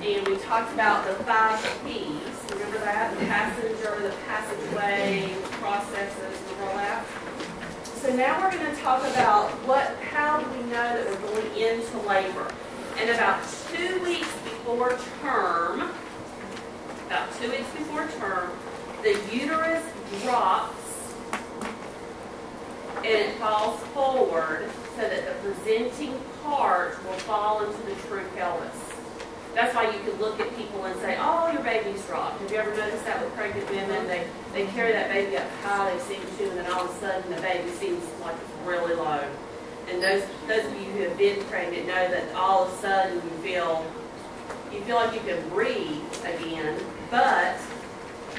And we talked about the 5 P's. Remember that? The passenger, the passageway, the processes, the rollout. So now we're going to talk about how do we know that we're going into labor. And about 2 weeks before term, the uterus drops and it falls forward so that the presenting part will fall into the true pelvis. That's why you can look at people and say, oh, your baby's dropped. Have you ever noticed that with pregnant women? They carry that baby up high, they seem to, and then all of a sudden the baby seems like it's really low. And those of you who have been pregnant know that all of a sudden you feel like you can breathe again, but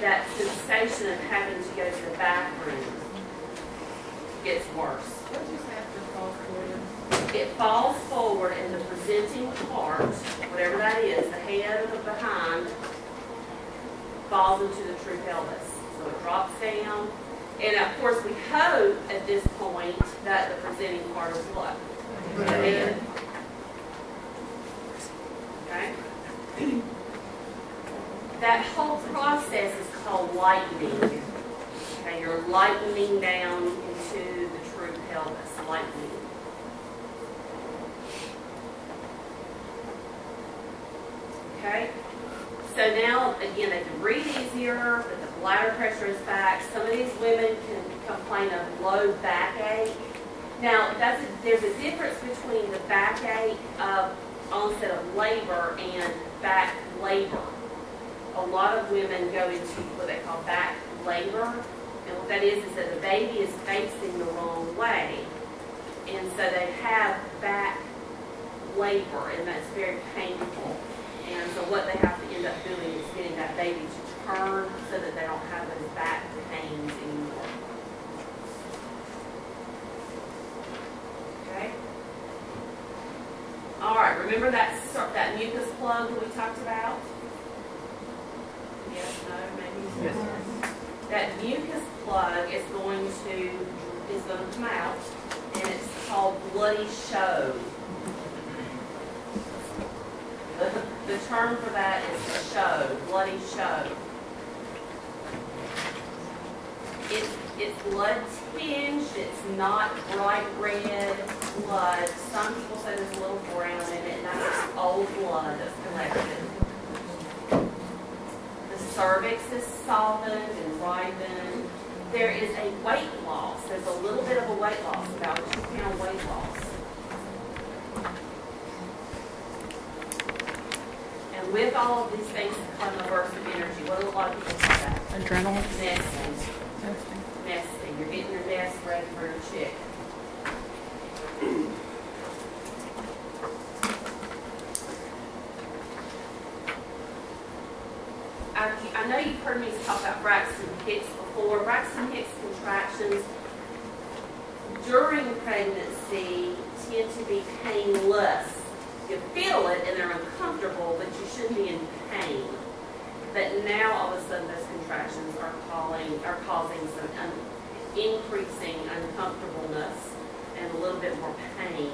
that sensation of having to go to the bathroom gets worse. What just after falls forward? It falls forward and the presenting part, whatever that is, the head or the behind, falls into the true pelvis. So it drops down. And of course we hope at this point that the presenting part is what? The head. Okay? That whole process is called lightening. Okay, you're lightening down into the true pelvis, lightening. Okay? So now, again, they can breathe easier, but the bladder pressure is back. Some of these women can complain of low backache. Now, there's a difference between the backache of onset of labor and back labor. A lot of women go into what they call back labor, and what that is that the baby is facing the wrong way, and so they have back labor, and that's very painful. And so what they have to end up doing is getting that baby to turn so that they don't have those back pains anymore. Okay? All right, remember that mucus plug that we talked about? Yes, no, maybe? Yes. That mucus plug is going to come out, and it's called bloody show. The term for that is show, bloody show. It's blood tinged, it's not bright red blood. Some people say there's a little brown in it, and that's just old blood that's collected. The cervix is softened and ripened. There is a weight loss. There's a little bit of a weight loss, about a 2-pound weight loss. With all of these things come a burst of energy. What do a lot of people call that? Adrenaline. Nesting. You're getting your nest ready for your chick. I know you've heard me talk about Braxton Hicks before. Braxton Hicks contractions during pregnancy tend to be painless. You feel it and they're uncomfortable, but you shouldn't be in pain. But now all of a sudden those contractions are causing some increasing uncomfortableness and a little bit more pain.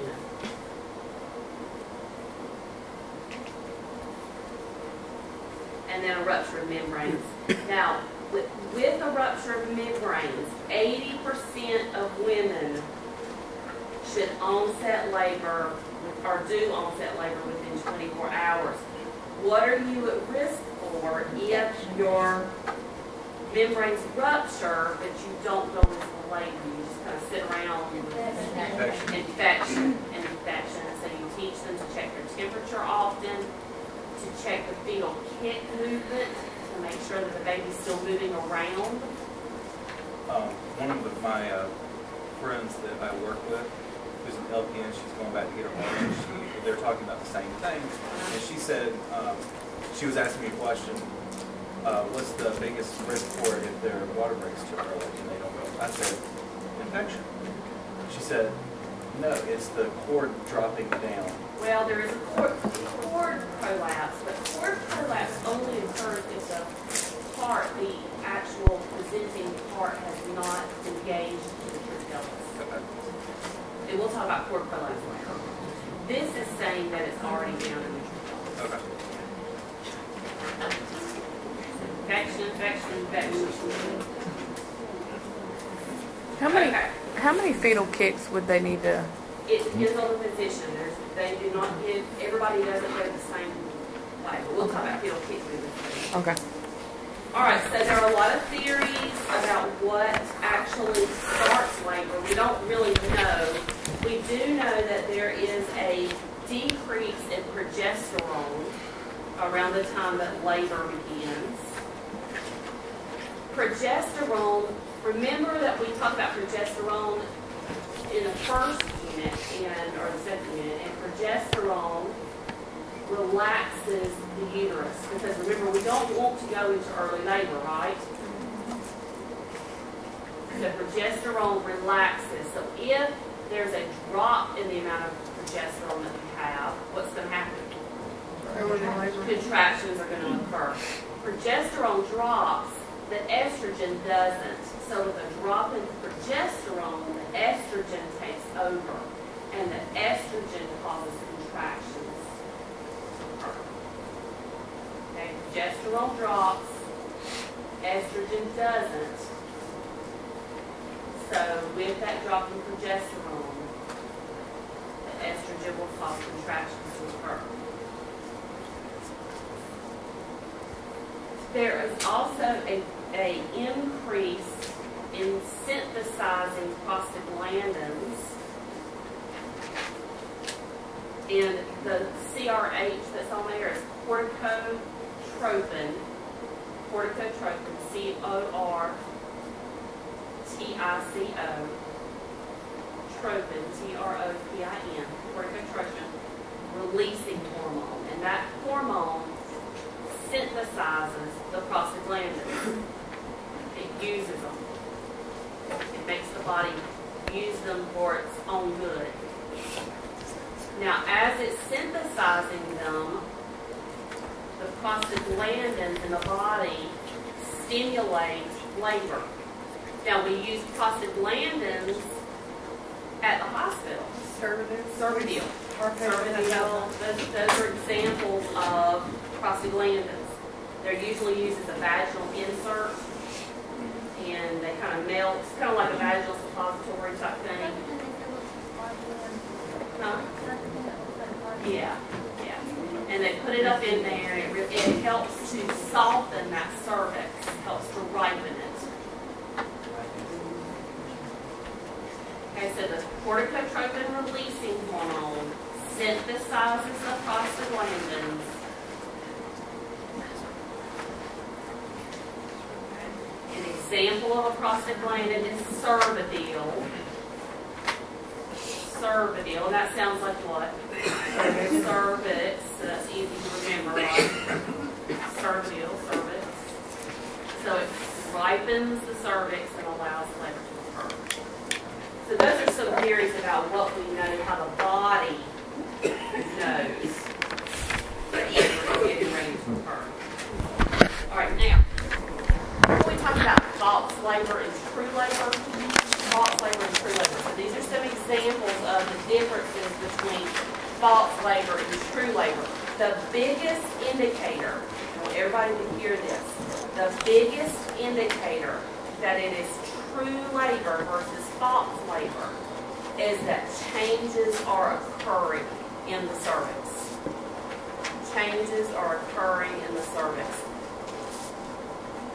And then a rupture of membranes. Now, with a rupture of membranes, 80% of women should onset labor or do onset labor within 24 hours. What are you at risk for if your membranes rupture but you don't go into labor? You just kind of sit around with infection. So you teach them to check their temperature often, to check the fetal kick movement, to make sure that the baby's still moving around. One of my friends that I work with, who's an LPN, she's going back to get her hormones. They're talking about the same thing, and she said she was asking me a question. What's the biggest risk for it if their water breaks too early and they don't go? I said infection. She said no, it's the cord dropping down. Well, there is a cord prolapse, but cord prolapse only occurs if the actual presenting part has not engaged to the true pelvis. Okay. And we'll talk about cord prolapse later. This is saying that it's already down in the true pelvis. Okay. Infection. How many fetal kicks would they need to? It depends on the physician. They do not give, everybody doesn't go the same way. But we'll talk about fetal kicks in this. Okay. All right, so there are a lot of theories about what actually starts labor. We don't really know. We do know that there is a decrease in progesterone around the time that labor begins. Progesterone, remember that we talked about progesterone in the first unit or the second unit, and progesterone relaxes the uterus, because remember, we don't want to go into early labor, right? So progesterone relaxes. So if there's a drop in the amount of progesterone that you have, what's going to happen? Contractions are going to occur. Progesterone drops, the estrogen doesn't. So with a drop in progesterone, the estrogen takes over, and the estrogen causes contractions. Okay, progesterone drops, estrogen doesn't. So with that drop in progesterone, the estrogen will cause contractions to occur. There is also a increase in synthesizing prostaglandins, and the CRH that's on there is corticotropin, C-O-R-T-I-C-O, tropin, T-R-O-P-I-N, corticotropin, releasing hormone, and that hormone synthesizes the prostaglandins. It uses them. It makes the body use them for its own good. Now, as it's synthesizing them, the prostaglandins in the body stimulate labor. Now, we use prostaglandins at the hospital. Cervidil. Those are examples of prostaglandins. They're usually used as a vaginal insert, and they kind of melt. It's kind of like a vaginal suppository type thing. Huh? Yeah. And they put it up in there, and it helps to soften that cervix, helps to ripen it. Okay, so the corticotropin releasing hormone synthesizes the prostaglandins. An example of a prostaglandin is cervidil. Cervidil, and that sounds like what? Cervix, so that's easy to remember, right? Cervidil, cervix. So it ripens the cervix and allows labor to occur. So those are some theories about what we know, how the body knows that labor is getting ready to occur. All right, now, before we talk about false labor and true labor, false labor and true labor. So these are some examples of the differences between false labor and true labor. The biggest indicator, I want everybody to hear this, the biggest indicator that it is true labor versus false labor is that changes are occurring in the cervix. Changes are occurring in the cervix.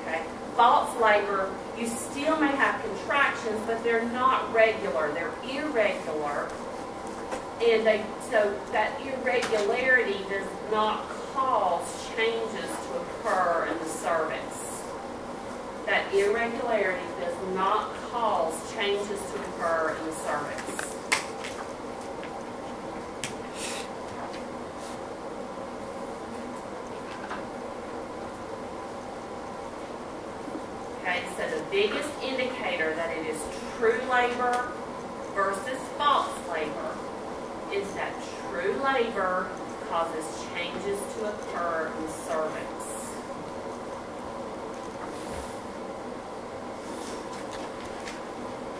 Okay? False labor, you still may have contractions, but they're not regular. They're irregular. And so that irregularity does not cause changes to occur in the cervix. That irregularity does not cause changes to occur in the cervix. Okay, so the biggest indicator that it is true labor versus false labor is that true labor causes changes to occur in the cervix.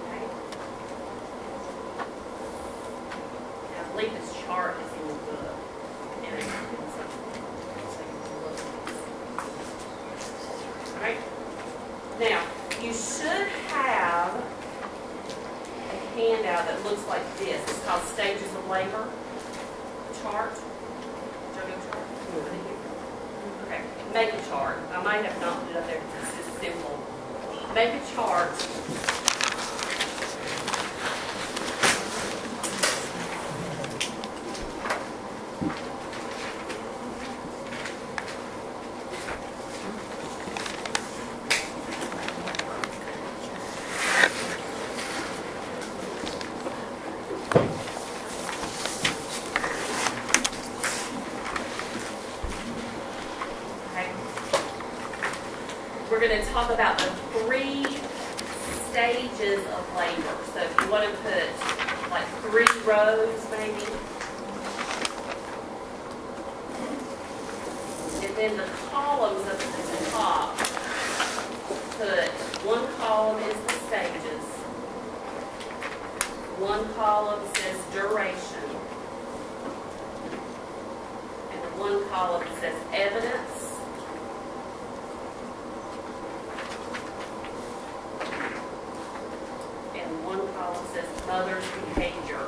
Okay. Now, I believe this chart is in the book. And it's of labor chart. Okay, make a chart. I might have not put it up there because it's just simple. Make a chart. We're going to talk about the 3 stages of labor. So if you want to put like 3 rows maybe. And then the columns up at the top, put 1 column is the stages. 1 column says duration. And 1 column says evidence. Says mother's behavior.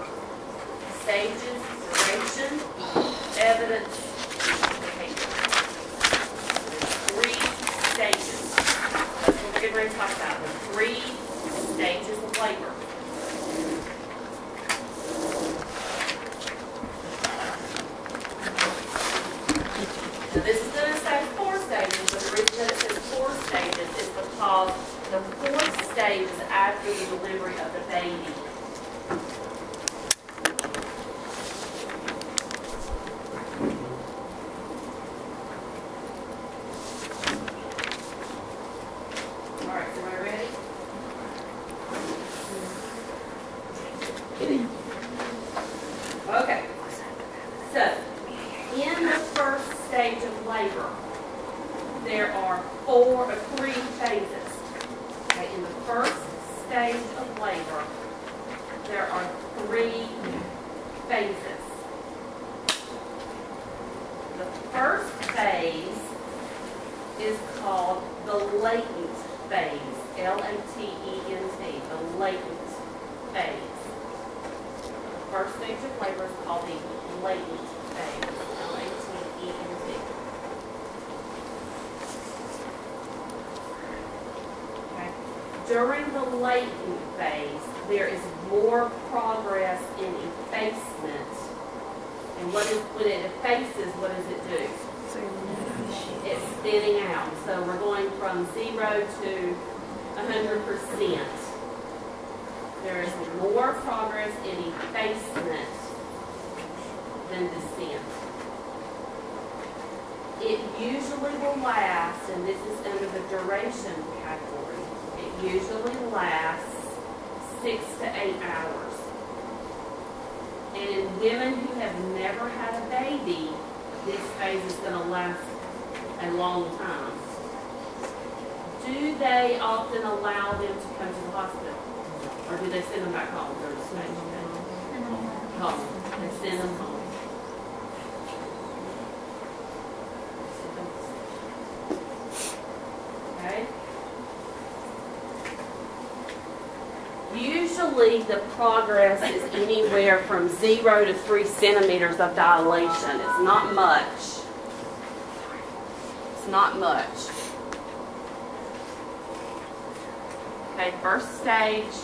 Stages, duration, evidence, behavior. There's 3 stages. That's what we're getting ready to talk about. The 3 stages of labor. Now this is going to say 4 stages, but the reason that it says 4 stages is because the 4th stage is after the delivery of the baby. All right, so am I ready? Okay. So, in the 1st stage of labor, there are 3 phases. Okay, in the 1st stage of labor, there are 3 phases. The 1st phase is called the latent phase, L-A-T-E-N-T, the latent phase. The 1st stage of labor is called the latent phase, L-A-T-E-N-T. During the latent phase, there is more progress in effacement. And when it effaces, what does it do? It's thinning out. So we're going from 0 to 100%. There is more progress in effacement than descent. It usually will last, and this is under the duration category, it usually lasts 6 to 8 hours. And in women who have never had a baby, this phase is going to last a long time. Do they often allow them to come to the hospital? Or do they send them back home during the stage? Home. They send them home. Okay? Usually the progress is anywhere from 0 to 3 centimeters of dilation. It's not much. It's not much. Okay, 1st stage.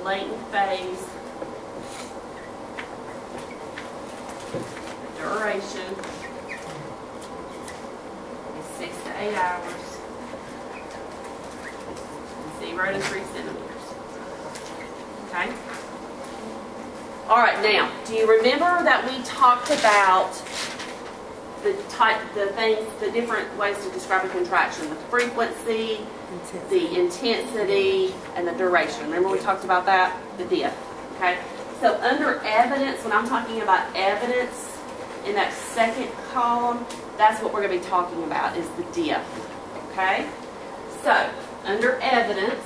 Latent phase. The duration is 6 to 8 hours. 0 to 3 centimeters. Okay? All right, now, do you remember that we talked about the different ways to describe a contraction? The frequency, the intensity, and the duration. Remember we talked about that? The diff. Okay? So under evidence, when I'm talking about evidence, in that 2nd column, that's what we're going to be talking about, is the diff. Okay? So, under evidence,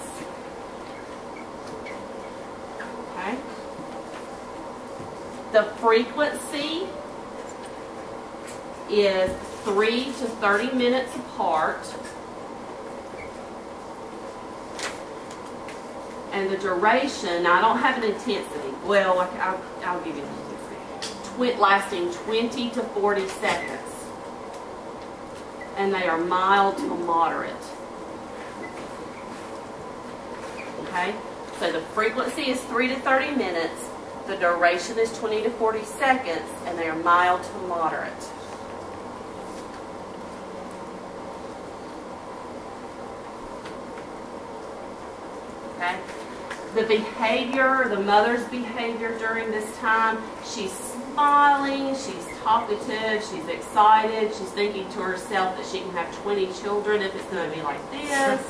okay, the frequency is 3 to 30 minutes apart, and And the duration, now I don't have an intensity. Well, I'll give you an intensity. Lasting 20 to 40 seconds. And they are mild to moderate. Okay? So the frequency is 3 to 30 minutes. The duration is 20 to 40 seconds. And they are mild to moderate. Okay? The behavior, the mother's behavior during this time, she's smiling, she's talkative, she's excited, she's thinking to herself that she can have 20 children if it's going to be like this.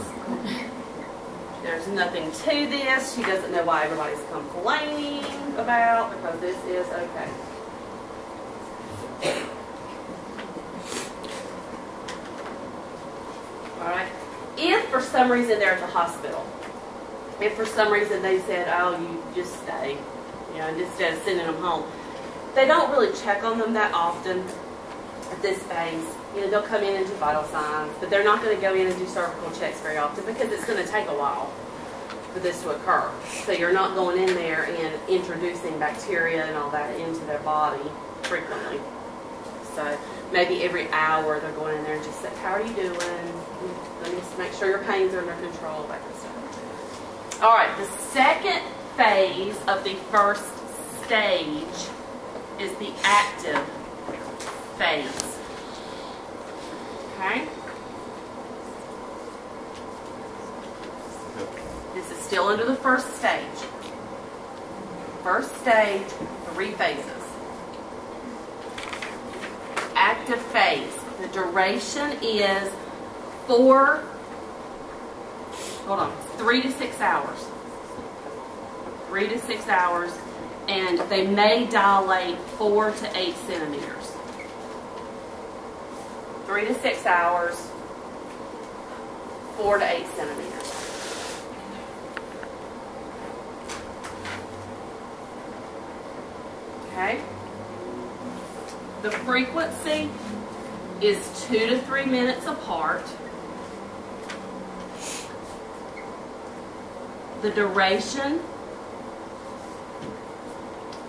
There's nothing to this. She doesn't know why everybody's complaining about, because this is okay. Alright? If for some reason they're at the hospital, if for some reason they said, oh, you just stay, you know, instead of sending them home, they don't really check on them that often at this phase. You know, they'll come in and do vital signs, but they're not going to go in and do cervical checks very often because it's going to take a while for this to occur. So you're not going in there and introducing bacteria and all that into their body frequently. So maybe every hour they're going in there and just say, how are you doing? Let me just make sure your pains are under control, that kind of stuff. All right, the second phase of the first stage is the active phase. Okay? This is still under the first stage. First stage, 3 phases. Active phase. The duration is 3 to 6 hours. 3 to 6 hours, and they may dilate 4 to 8 centimeters. 3 to 6 hours, 4 to 8 centimeters. Okay? The frequency is 2 to 3 minutes apart. The duration,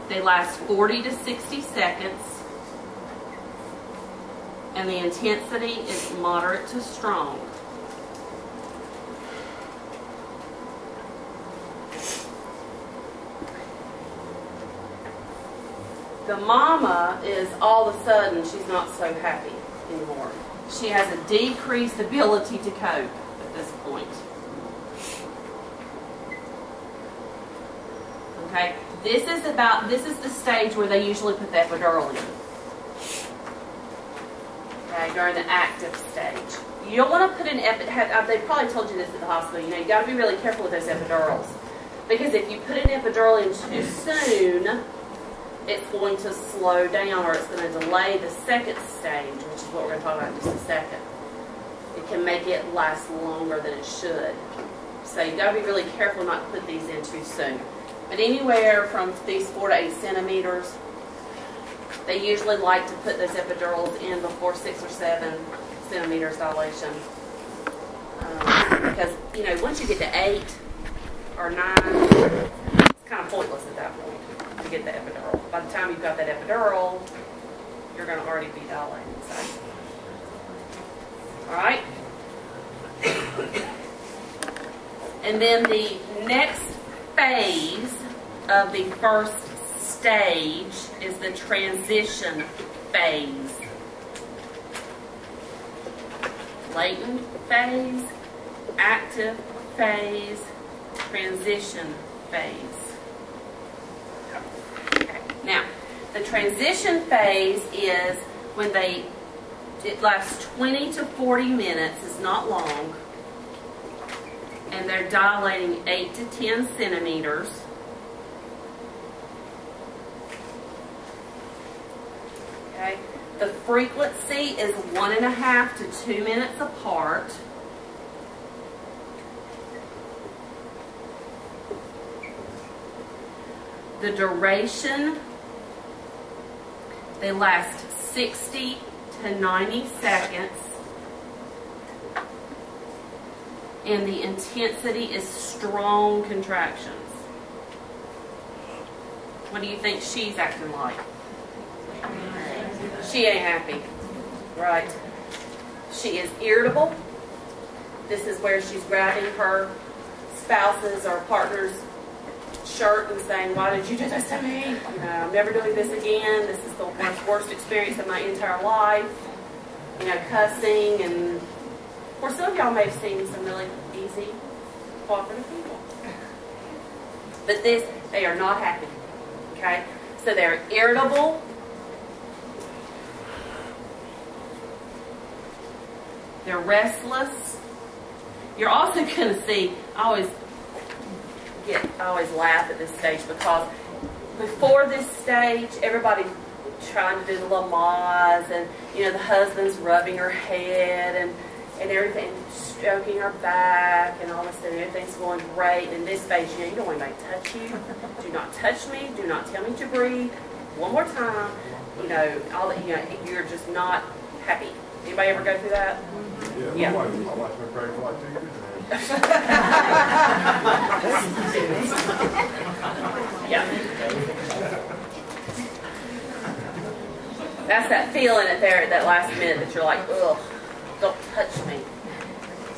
they last 40 to 60 seconds. And the intensity is moderate to strong. The mama is all of a sudden, she's not so happy anymore. She has a decreased ability to cope at this point. Okay, this is the stage where they usually put the epidural in. Okay, during the active stage. You don't want to put an epidural, they probably told you this at the hospital, you know, you got to be really careful with those epidurals. Because if you put an epidural in too soon, it's going to slow down, or it's going to delay the second stage, which is what we're going to talk about in just a second. It can make it last longer than it should. So you've got to be really careful not to put these in too soon. But anywhere from these 4 to 8 centimeters, they usually like to put those epidurals in before 6 or 7 centimeters dilation. Because, you know, once you get to 8 or 9, it's kind of pointless at that point to get the epidural. By the time you've got that epidural, you're going to already be dilating. So. All right? And then the next phase of the first stage is the transition phase. Latent phase, active phase, transition phase. Okay. Now, the transition phase is when it lasts 20 to 40 minutes, it's not long, and they're dilating 8 to 10 centimeters. Okay. The frequency is 1.5 to 2 minutes apart. The duration, they last 60 to 90 seconds. and the intensity is strong contractions. What do you think she's acting like? She ain't happy, right? She is irritable. This is where she's grabbing her spouse's or partner's shirt and saying, "Why did you do this to me? You know, I'm never doing this again. This is the worst experience of my entire life." You know, cussing, and of course some of y'all may have seen some really easy, cooperative people. But they are not happy. Okay? So they're irritable. They're restless. You're also going to see, I always laugh at this stage because before this stage, everybody's trying to do the Lamaze, and you know, the husband's rubbing her head and everything, stroking her back and all this stuff, and everything's going great. And in this phase, you know, you don't want anybody to touch you. Do not touch me. Do not tell me to breathe. One more time. You know, all that, you know, you're just not happy. Anybody ever go through that? Yeah. My wife's been pregnant for like 2 years. Yeah. That's that feeling at that last minute that you're like, ugh, don't touch me.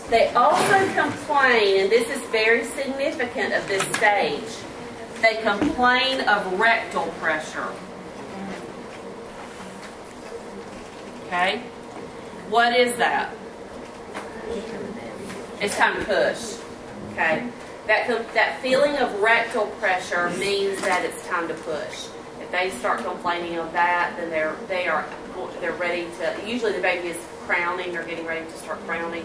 They also complain, and this is very significant of this stage, they complain of rectal pressure. Okay? What is that? It's time to push. Okay? That feeling of rectal pressure means that it's time to push. If they start complaining of that, then they're ready to. Usually the baby is crowning or getting ready to start crowning.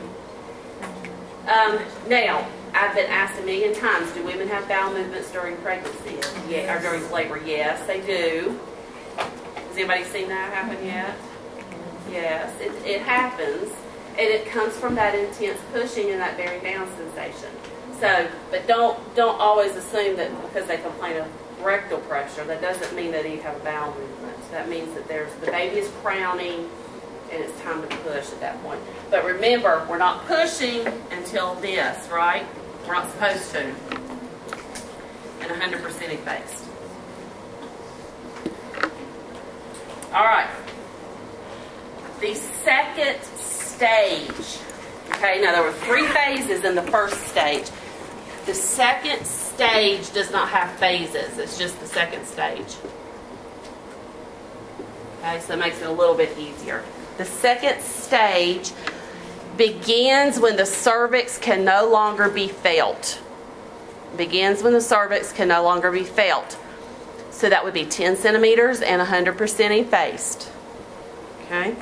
Now, I've been asked a million times: do women have bowel movements during pregnancy? Yeah, or during labor? Yes, they do. Has anybody seen that happen yet? Yes, it happens, and it comes from that intense pushing and that bearing down sensation. So, but don't always assume that because they complain of rectal pressure, that doesn't mean that you have a bowel movement. That means that the baby is crowning, and it's time to push at that point. But remember, we're not pushing until this, right? We're not supposed to. And 100% effaced. All right. The second stage. Okay, now there were 3 phases in the first stage. The second stage does not have phases. It's just the second stage. Okay, so it makes it a little bit easier. The second stage begins when the cervix can no longer be felt. Begins when the cervix can no longer be felt. So that would be 10 centimeters and 100% effaced. Okay?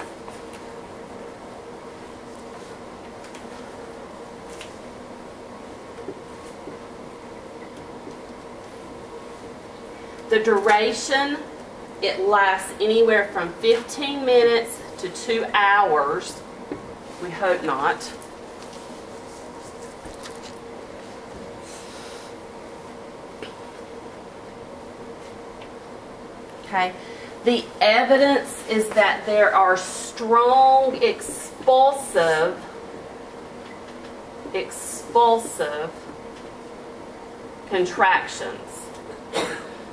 The duration, it lasts anywhere from 15 minutes to 2 hours. We hope not. Okay. The evidence is that there are strong expulsive contractions.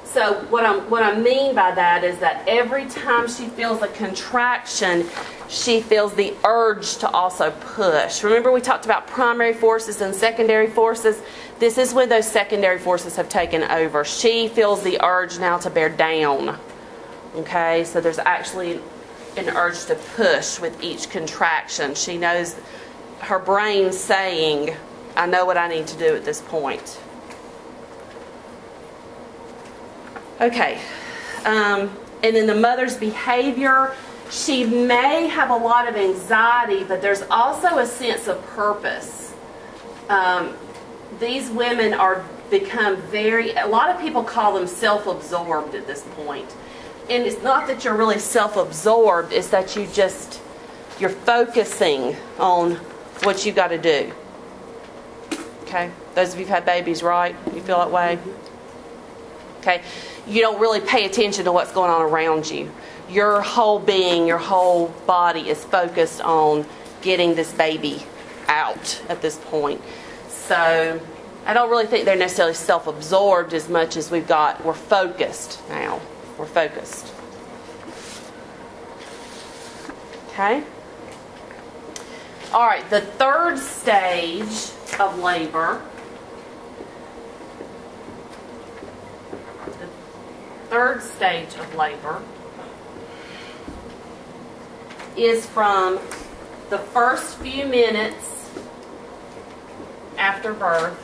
So what I mean by that is that every time she feels a contraction, she feels the urge to also push. Remember we talked about primary forces and secondary forces? This is when those secondary forces have taken over. She feels the urge now to bear down. Okay, so there's actually an urge to push with each contraction. She knows, her brain's saying, I know what I need to do at this point. Okay, and then the mother's behavior, she may have a lot of anxiety, but there's also a sense of purpose. These women become a lot of people call them self-absorbed at this point. And it's not that you're really self-absorbed, it's that you're focusing on what you got to do. Okay, those of you who've had babies, right? You feel that way? Okay, you don't really pay attention to what's going on around you. Your whole being, your whole body is focused on getting this baby out at this point. So I don't really think they're necessarily self-absorbed as much as we're focused now. We're focused. Okay? All right, the third stage of labor. The third stage of labor is from the first few minutes after birth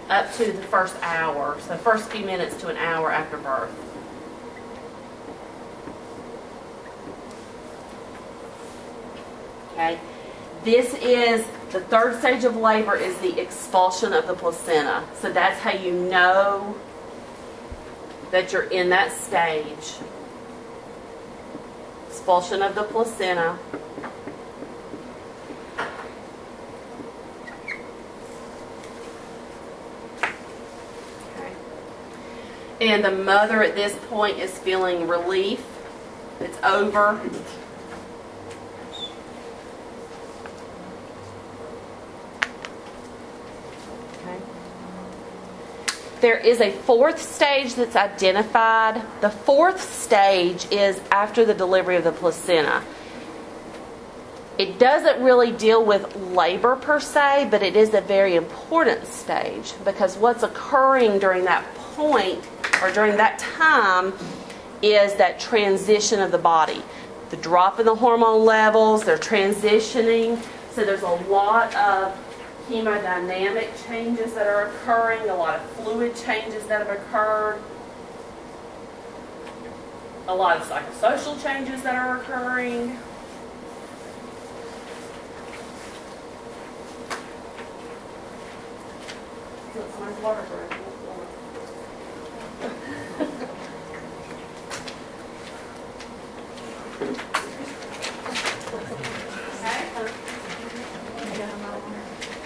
up to the first hour, so first few minutes to an hour after birth. Okay, this is the third stage of labor is the expulsion of the placenta. So that's how you know that you're in that stage. Expulsion of the placenta. And the mother at this point is feeling relief. It's over. Okay. There is a fourth stage that's identified. The fourth stage is after the delivery of the placenta. It doesn't really deal with labor per se, but it is a very important stage because what's occurring during that point or during that time is that transition of the body. The drop in the hormone levels, they're transitioning. So there's a lot of hemodynamic changes that are occurring, a lot of fluid changes that have occurred, a lot of psychosocial changes that are occurring. It's my water break.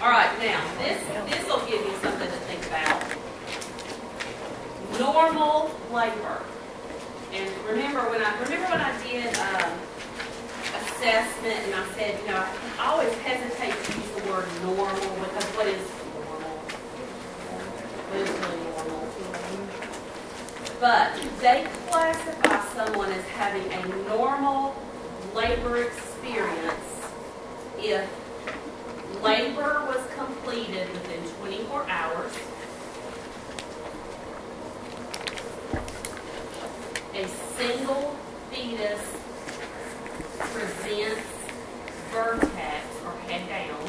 All right, now this will give you something to think about. Normal labor, and remember when I did assessment, and I said, you know, I always hesitate to use the word normal because what is normal? What is really normal? But they classify someone as having a normal labor experience if labor was completed within 24 hours, a single fetus presents vertex or head down,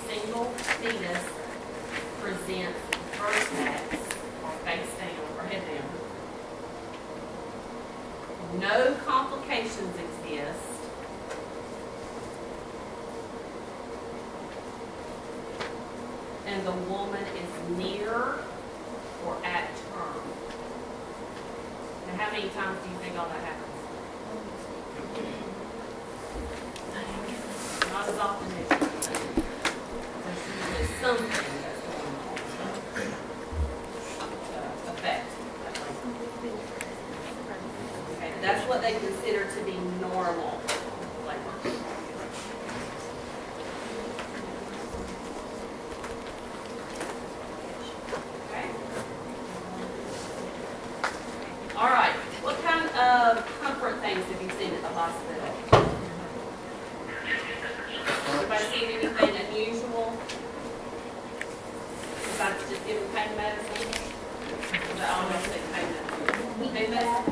single fetus presents vertex or face down or head down. No complications exist. And the woman is near or at term. And how many times do you think all that happens? Not as often as you think. There's usually something that's going on to affect that person. Okay, that's what they consider to be normal labor. All right, what kind of comfort things have you seen at the hospital? Anybody seen anything unusual? Besides just giving pain medicine? Because I always say pain medicine. Pain medicine?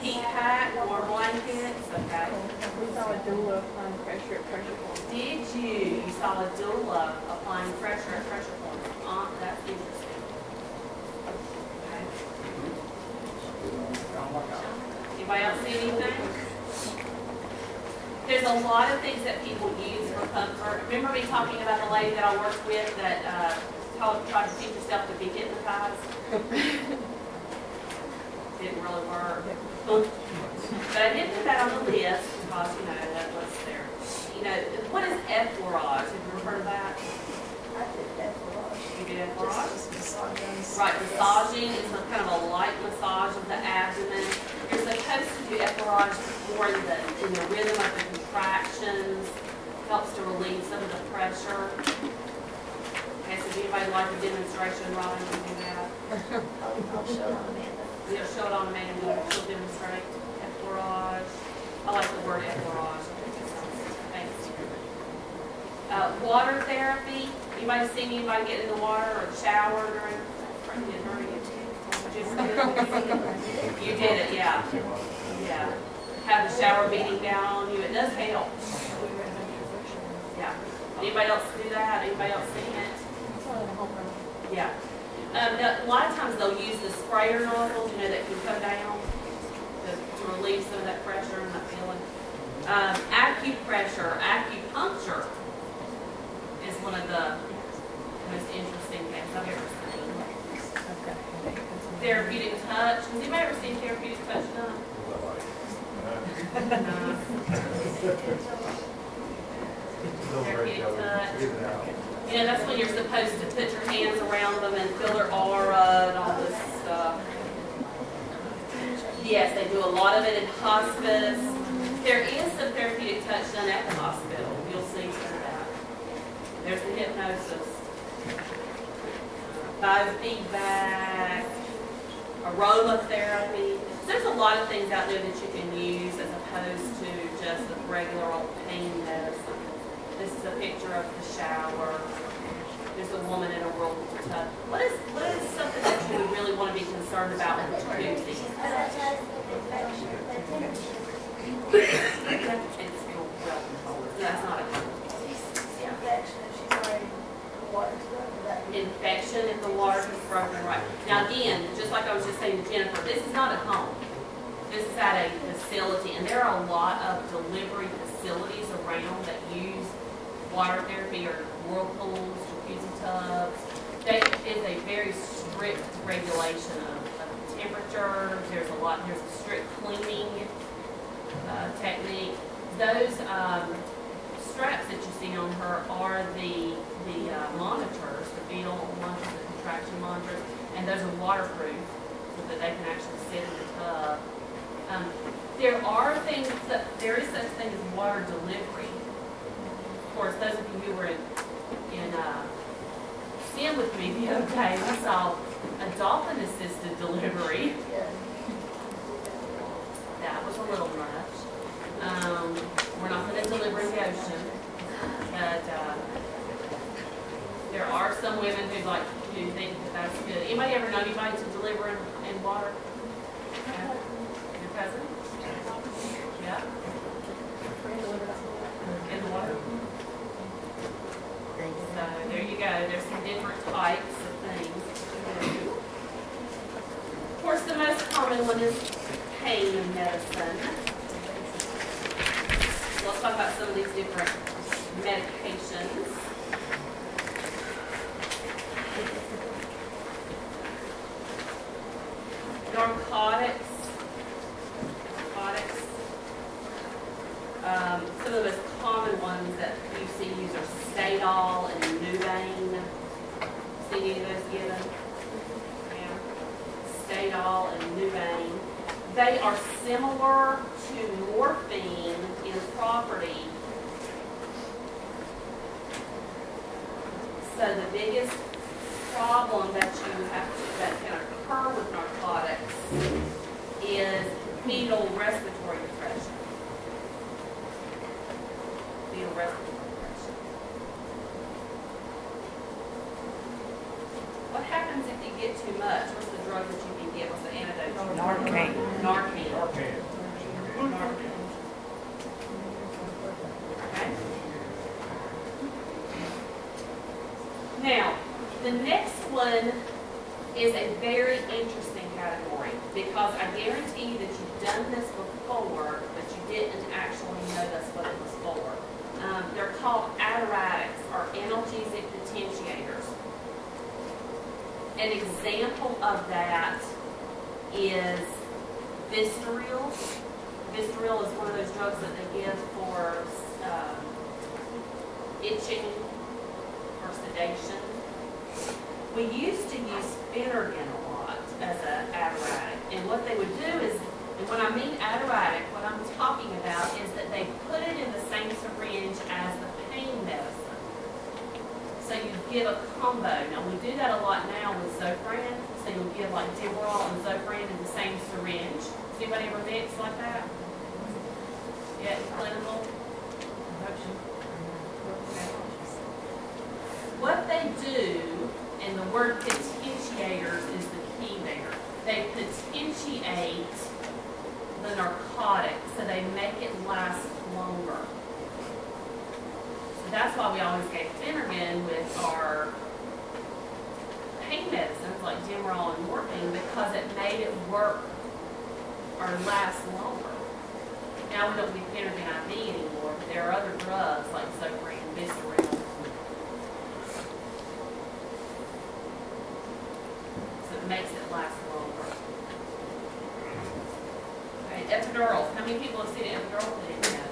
Heat pack, warm blankets, okay. We saw a doula applying pressure at pressure points. Did you? You saw a doula applying pressure at pressure points. That's interesting. Anybody else see anything? There's a lot of things that people use for comfort. Remember me talking about the lady that I worked with that tried to teach herself to be hypnotized? Didn't really work. But I did put that on the list because, you know, that was there. You know, what is effleurage? Have you ever heard of that? I did effleurage. you do effleurage. Right, massaging is a kind of a light massage of the abdomen. You're supposed to do effleurage more in the rhythm of the contractions. Helps to relieve some of the pressure. Okay, so do anybody like a demonstration, Robin, can do that? I'll show it on Amanda. You'll show it on Amanda, she'll demonstrate effleurage. I like the word effleurage. Thanks. Water therapy. Anybody seen anybody get in the water or shower during You did it, yeah. Yeah. Have the shower beating down on you. It does help. Yeah. Anybody else do that? Anybody else seen it? Yeah. A lot of times they'll use the sprayer nozzles, that can come down to relieve some of that pressure and that feeling. Acupressure, acupuncture is one of the most interesting things I've ever seen. Therapeutic touch. Has anybody ever seen therapeutic touch done? No. Therapeutic touch. That's when you're supposed to put your hands around them and feel their aura and all this stuff. Yes, they do a lot of it in hospice. There is some therapeutic touch done at the hospital. You'll see some of that. There's the hypnosis. Biofeedback. Aromatherapy. So there's a lot of things out there that you can use as opposed to just the regular old pain medicine. This is a picture of the shower. There's a woman in a whirlpool tub. What is something that you would really want to be concerned about in the tubes? It's real cold. That's not a cold. Infection if the water is broken, right. Now again, just like I was just saying to Jennifer, this is not at home. This is at a facility, and there are a lot of delivery facilities around that use water therapy or whirlpools, jacuzzi tubs. It's a very strict regulation of temperature. There's a strict cleaning technique. Those straps that you see on her are the monitors, the fetal monitors, the contraction monitors, and those are waterproof so that they can actually sit in the tub. There is such thing as water delivery. Of course, those of you who were in STEM with me the other day, we saw a dolphin-assisted delivery. That was a little much. We're not going to deliver in the ocean, but there are some women who think that that's good. Anybody ever know anybody to deliver in water? Yeah. Your cousin? Yeah. In the water. So there you go. There's some different types of things that you can do. Of course, the most common one is pain medicine. Let's talk about some of these different medications. Narcotics. Some of the most common ones that you see used are Fetal and Nuvain. See any of those given? Yeah. Fetal and Nuvain. They are similar to morphine in property. So the biggest problem that that can occur with narcotics is fetal respiratory depression. Fetal respiratory depression. What happens if you get too much? What's the drug that you can get? What's the antidote? Narcan. Narcan. Okay. Now, the next one is a very interesting category because I guarantee you that you've done this before, but you didn't actually know that's what it was for. They're called adiratics or analgesic potentiators. An example of that is Vistaril. Vistaril is one of those drugs that they give for itching or sedation. We used to use Phenergan a lot as an adiuretic, and what they would do is, and when I mean adiuretic, what I'm talking about is that they put it in the same syringe as the pain medicine. So you give a combo. Now we do that a lot now with Zofran, so you'll give like Demerol and Zofran in the same syringe. Has anybody ever mixed like that? Yeah, it's clinical. What they do, and the word potentiators is the key there, they potentiate the narcotic so they make it last longer. So that's why we always gave Phenergan with our pain medicines like Demerol and morphine, because it made it work or last longer. Now we don't give Phenergan IV anymore, but there are other drugs like Zofran, Visceral. Makes it last longer. Okay, epidurals. How many people have seen an epidural put in yet?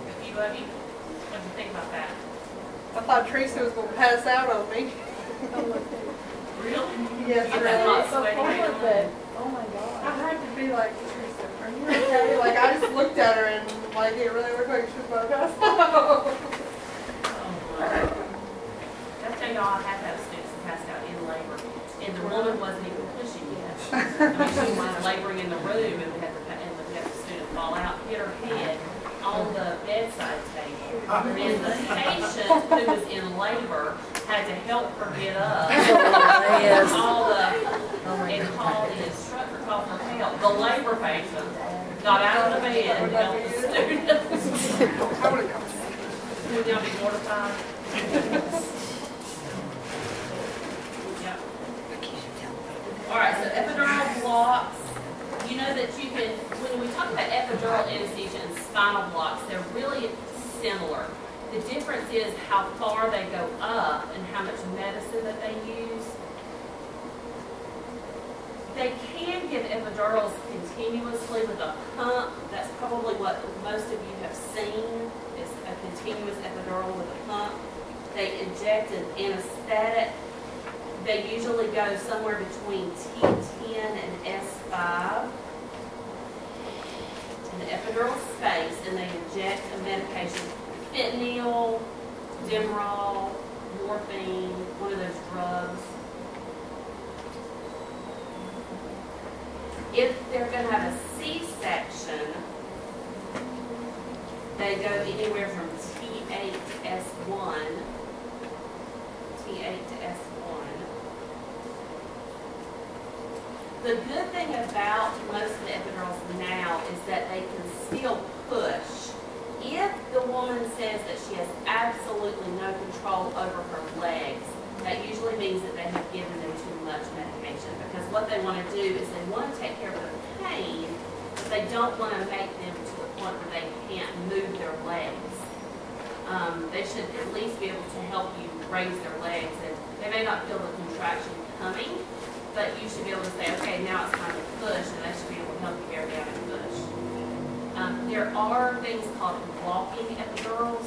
A few of you? What do you think about that? I thought Teresa was going to pass out on me. Really? Yes, I'm really. not sweating anymore. Oh my I God. had to be like, Teresa, are you okay? Like, I just looked at her and, like, it really looked like she was about to pass out. I'll tell y'all, I had those students that passed out in labor, and the woman wasn't even pushing yet. I mean, she was laboring in the room, and we had the student fall out, hit her head on the bedside table. And the patient who was in labor had to help her get up. Yes. And call the instructor, call for help. The labor patient got out of the bed and helped the student. I would have come. Would y'all be mortified? Yeah. All right, so epidural blocks. You know that you can, when we talk about epidural anesthesia and spinal blocks, they're really similar. The difference is how far they go up and how much medicine that they use. They can give epidurals continuously with a pump. That's probably what most of you have seen, is a continuous epidural with a pump. They inject an anesthetic. They usually go somewhere between T10 and S5 in the epidural space, and they inject a medication, fentanyl, Demerol, morphine, one of those drugs. If they're going to have a C-section, they go anywhere from T8 to S1. T8 to S1. The good thing about most of the epidurals now is that they can still push. If the woman says that she has absolutely no control over her legs, that usually means that they have given them too much medication, because what they want to do is they want to take care of the pain, but they don't want to make them to the point where they can't move their legs. They should at least be able to help you raise their legs, and they may not feel the contraction coming, but you should be able to say, okay, now it's time to push, and they should be able to help you bear down and push. There are things called walking epidurals,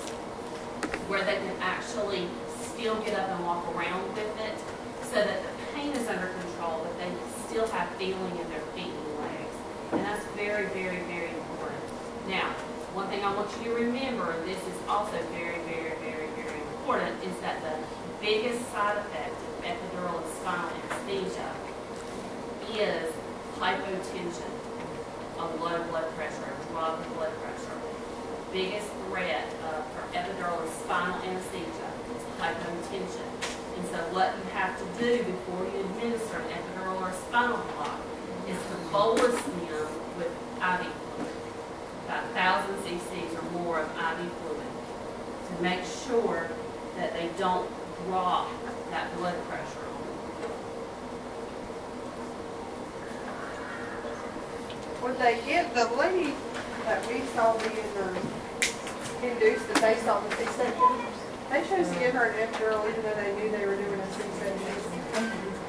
where they can actually still get up and walk around with it, so that the pain is under control, but they still have feeling in their feet and legs. And that's very, very, very important. Now, one thing I want you to remember, and this is also very, very, very, very important, is that the biggest side effect of epidural and spinal anesthesia is hypotension, a low blood pressure, a drop in blood pressure. The biggest threat for epidural and spinal anesthesia is hypotension. And so what you have to do before you administer an epidural or a spinal block is to bolus them with IV fluid, about 1,000 cc's or more of IV fluid, to make sure that they don't drop that blood pressure on them. Would they give the lady that we saw being induced the face on the C-section? They chose to give her an epidural even though they knew they were doing a C-section.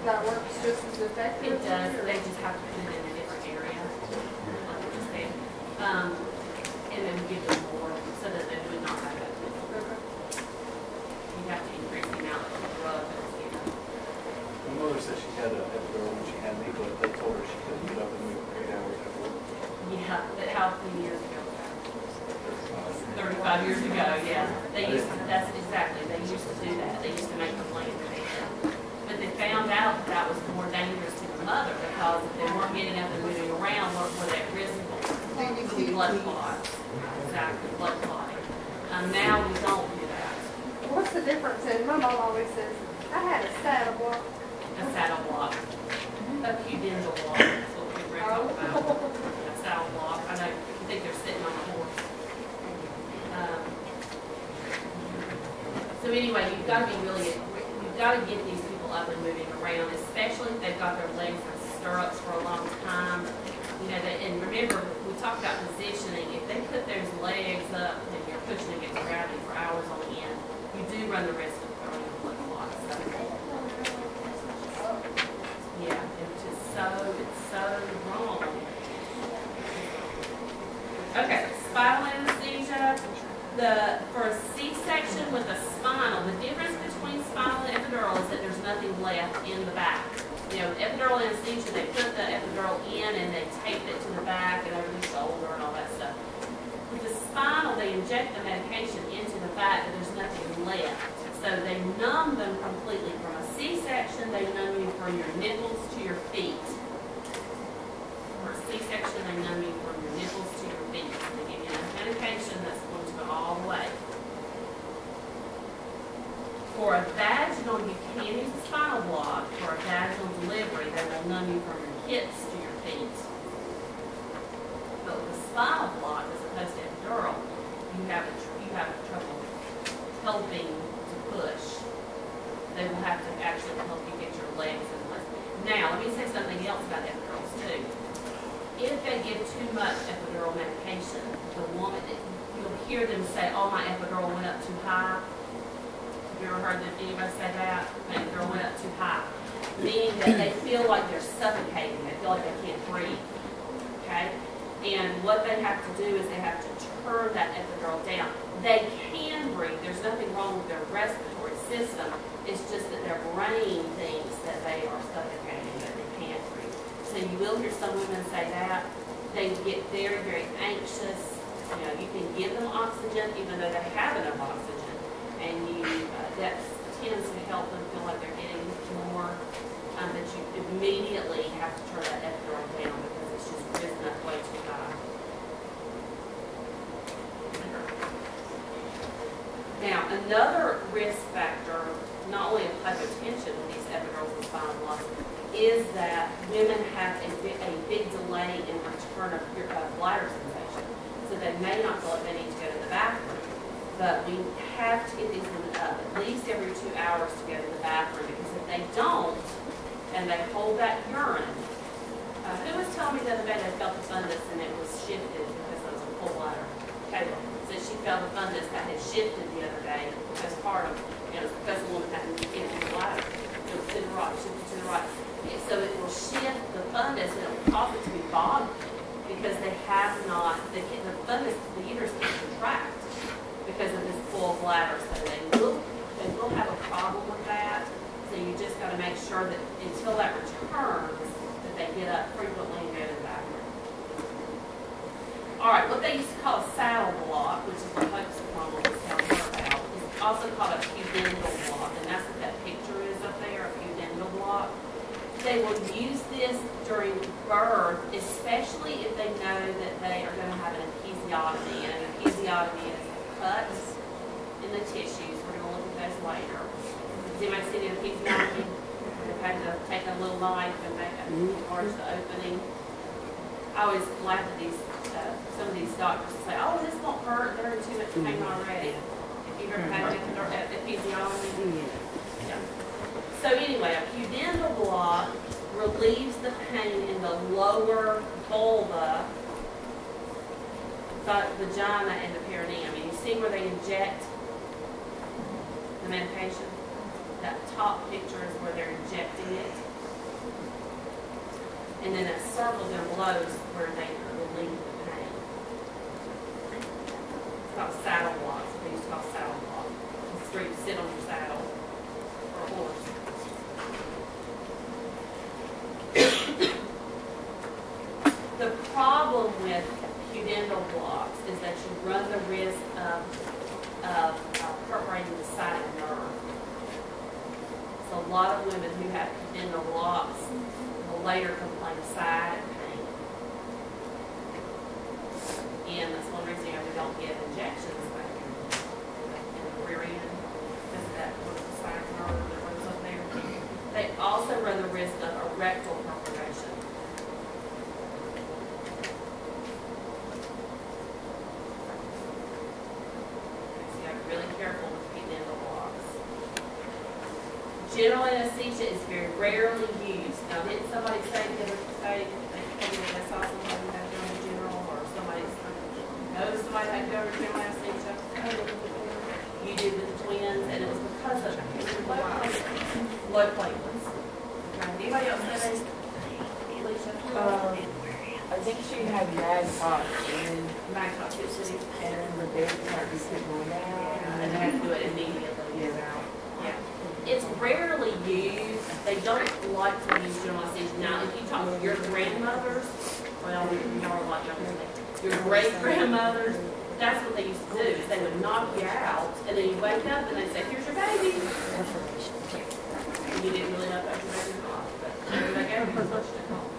That works just as effective? It does, they just have to put it in a different area, like you said. And then give them more so that they would not have that. You have to increase the amount of drug yeah. They used to, that's exactly, they used to do that. They used to make the plan for that. But they found out that was more dangerous to the mother because if they weren't getting up and moving around, what were they at risk for? Blood clots. Exactly, blood clotting. Now we don't do that. What's the difference in, my mom always says, I had a saddle block. A saddle block. A pudendal block. That's what we were talking about. A saddle block. I know you think they're sitting on a horse. So anyway, you've got to be really, you've got to get these people up and moving around, especially if they've got their legs in stirrups for a long time. You know, and remember, we talked about positioning. If they put those legs up and you're pushing against gravity for hours on end, you do run the risk of throwing a blood clot. So, yeah, it's so wrong. Okay, spinal anesthesia. For a C-section with a spinal, the difference between spinal and epidural is that there's nothing left in the back. You know, epidural anesthesia, they put the epidural in and they tape it to the back and over the shoulder and all that stuff. With the spinal, they inject the medication into the back, but there's nothing left. So they numb them completely. From a C-section, they numb you from your nipples to your feet. For a C-section, they numb you from your nipples to your feet. They give you enough medication that's going to go all the way. For a vaginal, you can use a spinal block. For a vaginal delivery, they will numb you from your hips to your feet. But with a spinal block, as opposed to epidural, you have trouble helping to push. They will have to actually help you get your legs in place. Now, let me say something else about epidurals too. If they give too much epidural medication, the woman, you'll hear them say, "Oh, my epidural went up too high." Have you ever heard anybody say that? My epidural went up too high. Meaning that they feel like they're suffocating. They feel like they can't breathe. Okay? And what they have to do is they have to turn that epidural down. They can breathe. There's nothing wrong with their respiratory system. It's just that their brain thinks that they are suffocating, that they can't breathe. So you will hear some women say that. They get very, very anxious. You know, you can give them oxygen even though they have enough oxygen. And that tends to help them feel like they're getting more. But you immediately have to turn that epidural down because it's just risen up way too high. Now, another risk factor, not only of hypotension with these epidurals and spinal blocks, is that women have a big delay in return of bladder sensation. So they may not feel like they need to go to the bathroom. But we have to get these women up at least every 2 hours to go to the bathroom, because if they don't, and they hold that urine, who was telling me the other day they felt the fundus and it was shifted because it was a full bladder? Kayla said she felt the fundus that had shifted the other day postpartum. You know, because the woman had an empty bladder. It was to the right, shifted to the right. So it will shift the fundus and it will cause it to be boggy because they have not, the fundus, the uterus can't contract because of this full bladder. So they will have a problem with that. So you just got to make sure that until that returns, that they get up frequently and go to the bathroom. All right, what they used to call a saddle block, which is what Hicks was telling her about, is also called a pudendal block, and that's what that picture is up there, a pudendal block. They will use this during birth, especially if they know that they are going to have an episiotomy, and an episiotomy is cuts in the tissues. We're going to look at those later. Does anybody see the episiotomy? They've had to take a little knife and make a large opening. I always laugh at these, some of these doctors say, "Oh, this won't hurt. They're in too much pain already." If you've ever had an episiotomy. Yeah. So anyway, a pudendal block relieves the pain in the lower vulva, vagina, and the perineum. And you see where they inject the medication? That top picture is where they're injecting it. And then that circle down below is where they relieve the pain. It's called saddle blocks. They used to call saddle block. It's where you sit on your saddle or horse. The problem with pudendal blocks is that you run the risk of of perforating the sciatic nerve. So a lot of women who have congenital blocks will later complain of sciatic pain. And that's one reason we don't give injections back in the rear end, because of that sciatic nerve that runs up there. They also run the risk of a rectal perforation. So you have to be really careful with congenital blocks. General anesthesia is very rarely used. Now, didn't somebody say the other day they saw somebody have to go to general, or somebody knows somebody had to go to general anesthesia? You did with the twins, and it was because of low platelets. Okay. Anybody else have any? Alicia? I think she had mad pox, and Back toxicity. then the baby started going down. And they have to do it immediately. Yeah. Yeah. It's rarely used. They don't like to use general anesthesia. Now, if you talk to your grandmothers, well, y'all are a lot younger than me. Your great-grandmothers, that's what they used to do, is they would knock you out, and then you wake up and they'd say, here's your baby. And you didn't really know if that was your baby or not, but they gave them as much at home.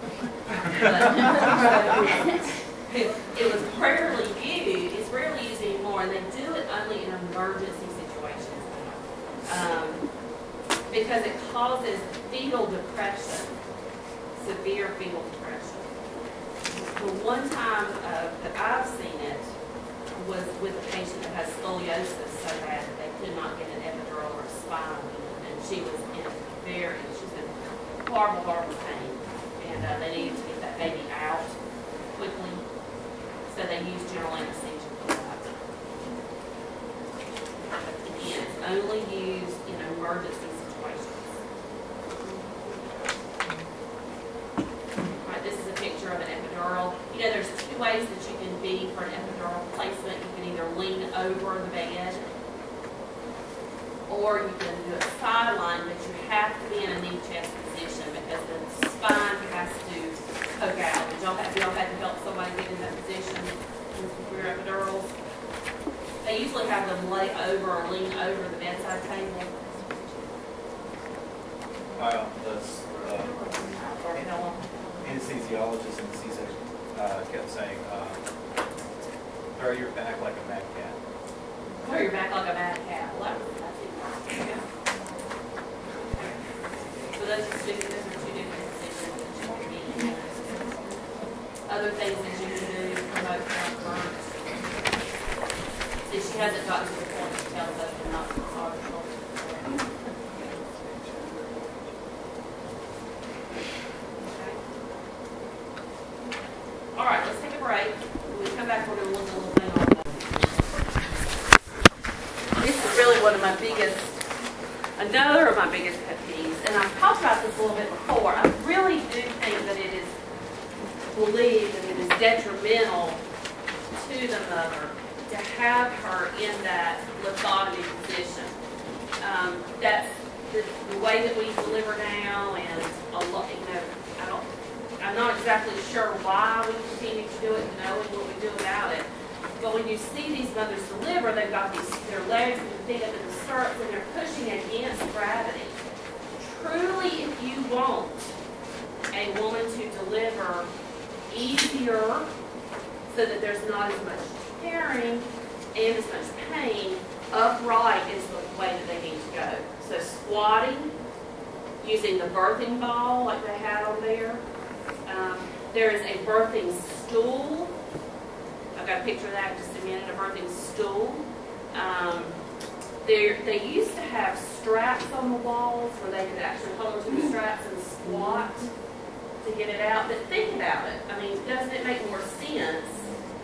It was rarely used. It's rarely used anymore, and they do it only in emergency situations. Because it causes fetal depression, severe fetal depression. The one time that I've seen it was with a patient that has scoliosis so bad that they could not get an epidural or spinal, and she was in horrible, horrible pain, and they needed to get that baby out quickly, so they used general anesthesia for that. Again, it's only used in emergency situations. Right, this is a picture of an epidural. You know, there's two ways that you can be for an epidural placement. You can either lean over the bed, or you can do a sideline, but you have to be in a knee chest position because the spine has to poke out. You don't have to help somebody get in that position for your epidurals. They usually have them lay over or lean over the bedside table. Anesthesiologist in the C-section kept saying, throw your back like a mad cat. Throw your back like a mad cat. Well, that's it. Yeah. So those are two different positions that you can be in. Other things that you can do to promote comfort. See, she hasn't gotten to the point to tell us they're not massage shoulders. Okay. All right, let's take a break. When we come back, we're going to look a little bit on that. This is really one of my another of my biggest pet peeves, and I've talked about this a little bit before. I really do think that it is believed that it is detrimental to the mother to have her in that lithotomy position. That's the way that we deliver now, and a lot, I'm not exactly sure why we continue to do it, knowing what we do without it. But when you see these mothers deliver, they've got their legs and their feet up in the stirrups, and they're pushing against gravity. Truly, if you want a woman to deliver easier, so that there's not as much tearing and as much pain, upright is the way that they need to go. So squatting, using the birthing ball like they had on there. There is a birthing stool. I've got a picture of that in just a minute, a birthing stool. They used to have straps on the walls where they could actually hold onto the straps and squat to get it out. But think about it. I mean, doesn't it make more sense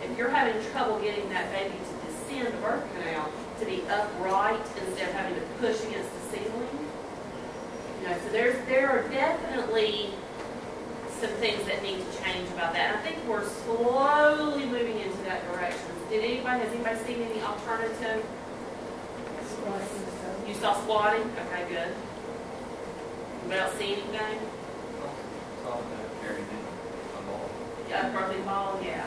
if you're having trouble getting that baby to descend the birth canal to be upright instead of having to push against the ceiling? You know, so there are definitely some things that need to change about that. And I think we're slowly moving into that direction. Has anybody seen any alternative? You saw squatting? Okay, good. Anybody else see anything? Yeah, birthing ball, yeah.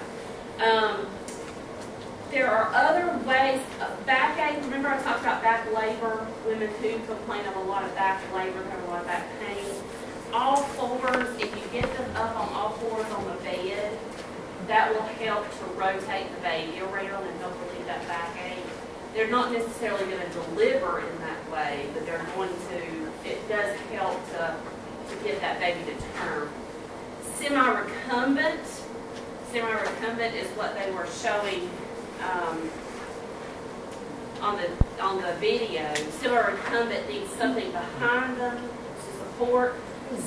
There are other ways. Backache, remember I talked about back labor, women who complain of a lot of back labor, have a lot of back pain. All fours, if you get them up on all fours on the bed, that will help to rotate the baby around and help relieve that backache. They're not necessarily going to deliver in that way, but they're going to, it does help to get that baby to term. Semi-recumbent is what they were showing on the video. Semi-recumbent needs something behind them to support.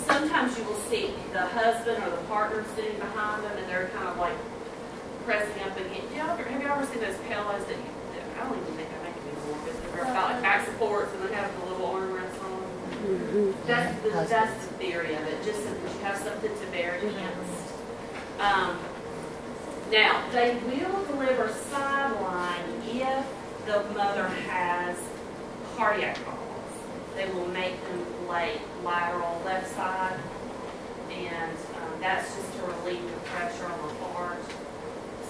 Sometimes you will see the husband or the partner sitting behind them, and they're kind of like pressing up against. Have you ever seen those pillows that I don't even think I make them anymore, because they're about like back supports and they have the little armrests on them. That's the theory of it, just so that you have something to bear against. Now, they will deliver sideline if the mother has cardiac problems. They will make them lay lateral left side, and that's just to relieve the pressure on the heart.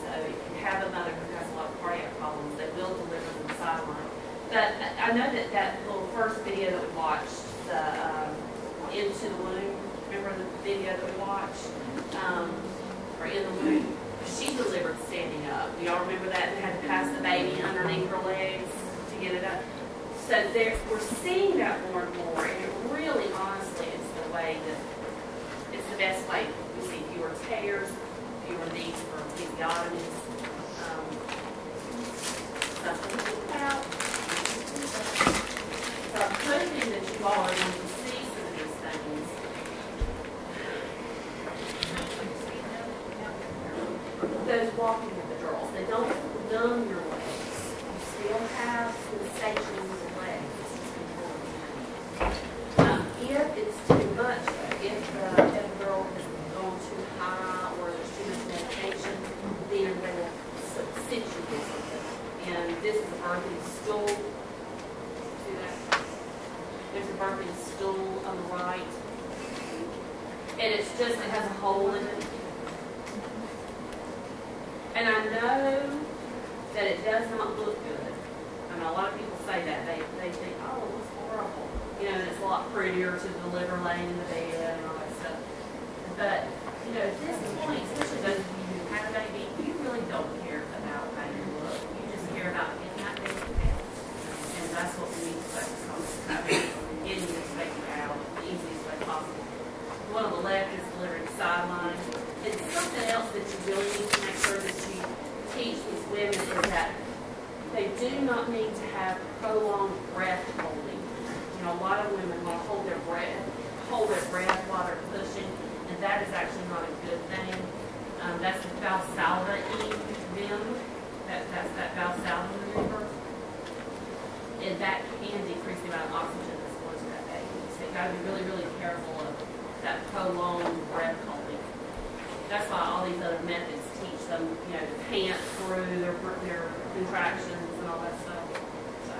So if you have a mother who has a lot of cardiac problems, they will deliver them sideline. But I know that little first video that we watched, the Into the Womb, remember the video that we watched? Or In the Womb? She delivered standing up. Do y'all remember that? They had to pass the baby underneath her legs to get it up. So we're seeing that more and more, and it really, honestly, is the way that it's the best way. We see fewer tears, fewer needs for episiotomies. Something to think about. So I'm hoping that you all are going to see some of these things. Those walking epidurals, they don't numb your legs. You still have sensations in legs. If it's too much, if the epidural has gone too high or there's too much medication, then they will cinch you with something. And this is a birthing stool. See that? There's a birthing stool on the right. And it's just, it has a hole in it. And I know that it does not look good. I mean, a lot of people say that. They think, oh, it looks horrible. You know, and it's a lot prettier to deliver laying in the bed and all that stuff. But, you know, at this point, especially those of you who have a baby, you really don't care about how you look. You just care about getting that baby out. And that's what we need to focus on, getting this baby out the easiest way possible. The one on the left is delivering sideline. And something else that you really need to make sure that you teach these women is that they do not need to have prolonged breath holding. You know, a lot of women will hold their breath while they're pushing, and that is actually not a good thing. That's the Valsalva E-Vim. That's that Valsalva maneuver. And that can decrease the amount of oxygen that's going to that baby. So you've got to be really, really careful of that prolonged breath holding. That's why all these other methods teach them, you know, to pant through their contractions and all that stuff. So.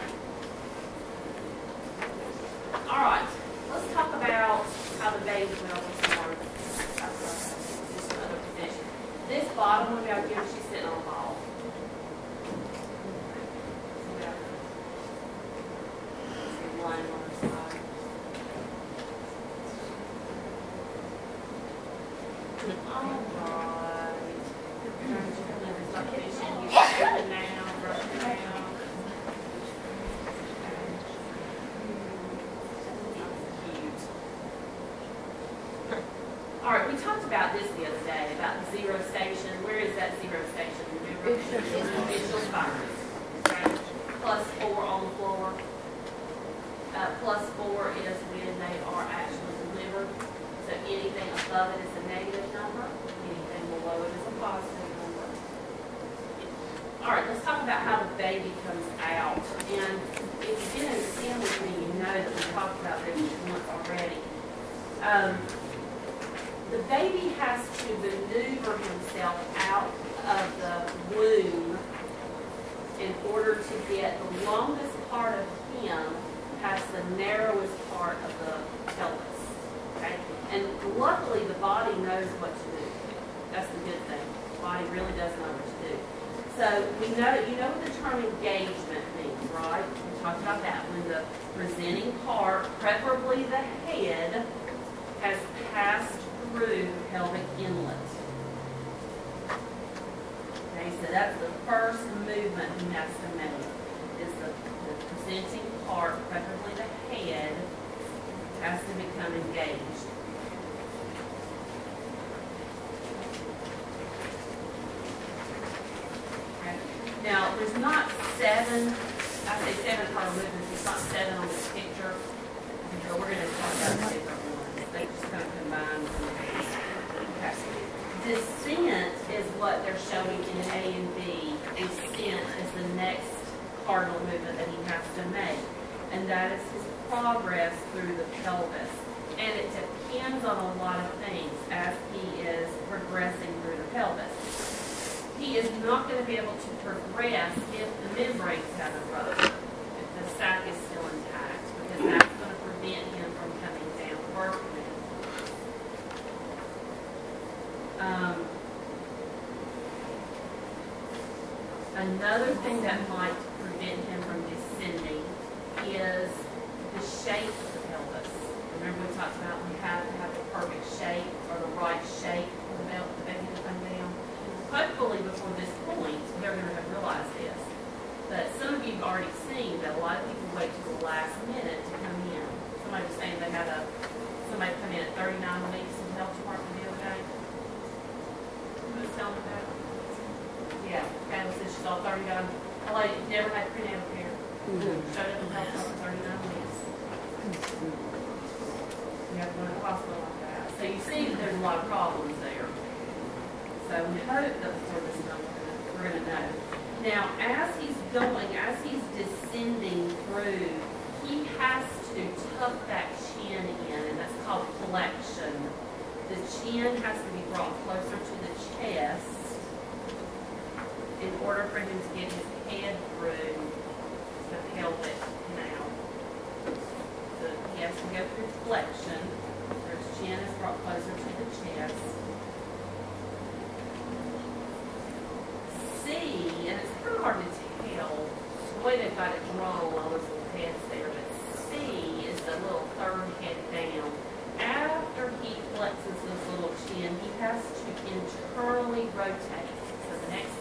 All right, let's talk about how the baby will start. Just another position. This bottom one out here, she's sitting on a ball. One on her side. All right. All right, we talked about this the other day, about the zero station. Where is that zero station? Remember? Ischial spines. Okay. +4 on the floor. +4 is when they are actually delivered. So anything above it is a negative number. Anything below it is a positive number. All right, let's talk about how the baby comes out. And if you've been in the STEM with me, you know that we talked about this once already. The baby has to maneuver himself out of the womb in order to get the longest part of him past the narrowest part of the pelvis. Okay? And luckily, the body knows what to do. That's the good thing. The body really does know what to do. So we know, you know what the term engagement means, right? We talked about that. When the presenting part, preferably the head, has passed through pelvic inlet. Okay, so that's the first movement he has to make, is the presenting part, preferably the head, has to become engaged. Okay. Now, there's not 7, I say 7 part movements, it's not 7 on this picture. So we're going to talk about different ones. They just kind of combine some of these. Okay. Descent is what they're showing in A and B. Descent is the next cardinal movement that he has to make. And that is his progress through the pelvis. And it depends on a lot of things as he is progressing through the pelvis. He is not going to be able to progress if the membranes haven't ruptured, if the sac is still intact, because that's going to prevent him from coming down vertically. Another thing that might prevent him from descending is the shape of the pelvis. Remember we talked about we have to have the perfect shape or the right shape for the baby to come down. Hopefully before this point, they're going to have realized this. But some of you have already seen that a lot of people wait till the last minute to come in. Somebody was saying they had somebody come in at 39 weeks in the health department the other day. Who was telling me that? Yeah, Kayla said she saw 39. A lady never had prenatal care. Showed up in the health department 39 weeks. You have to go to the hospital like that. So you see that there's a lot of problems there. So we hope that before this time we're going to know. Now, as he's descending through, he has to tuck that chin in, and that's called flexion. The chin has to be brought closer to the chest in order for him to get his head through the pelvic canal. So he has to go through flexion, where his chin is brought closer to the chest. C, and it's kind of hard to tell the way they've got it drawn, all those little heads there, but C is the little third head down. After he flexes this little chin, he has to internally rotate. So the next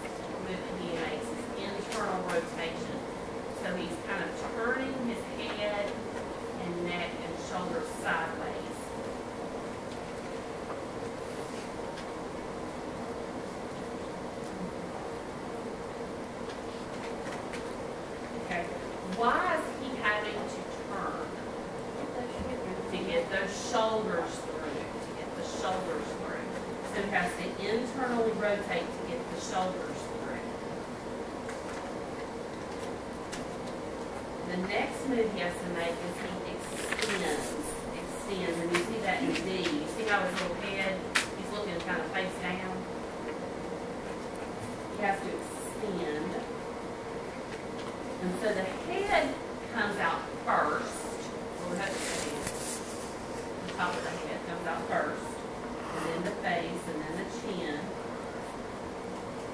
movement he makes is internal rotation. So he's kind of turning his head and neck and shoulders sideways. Okay. Why is he having to turn? To get those shoulders through. To get the shoulders through. So he has to internally rotate to get the shoulders through. The next move he has to make is he extends. And you see that in D. You see how his little head, he's looking kind of face down? He has to extend. And so the head comes out first. Well, we have to say the top of the head comes out first. And then the face, and then the chin.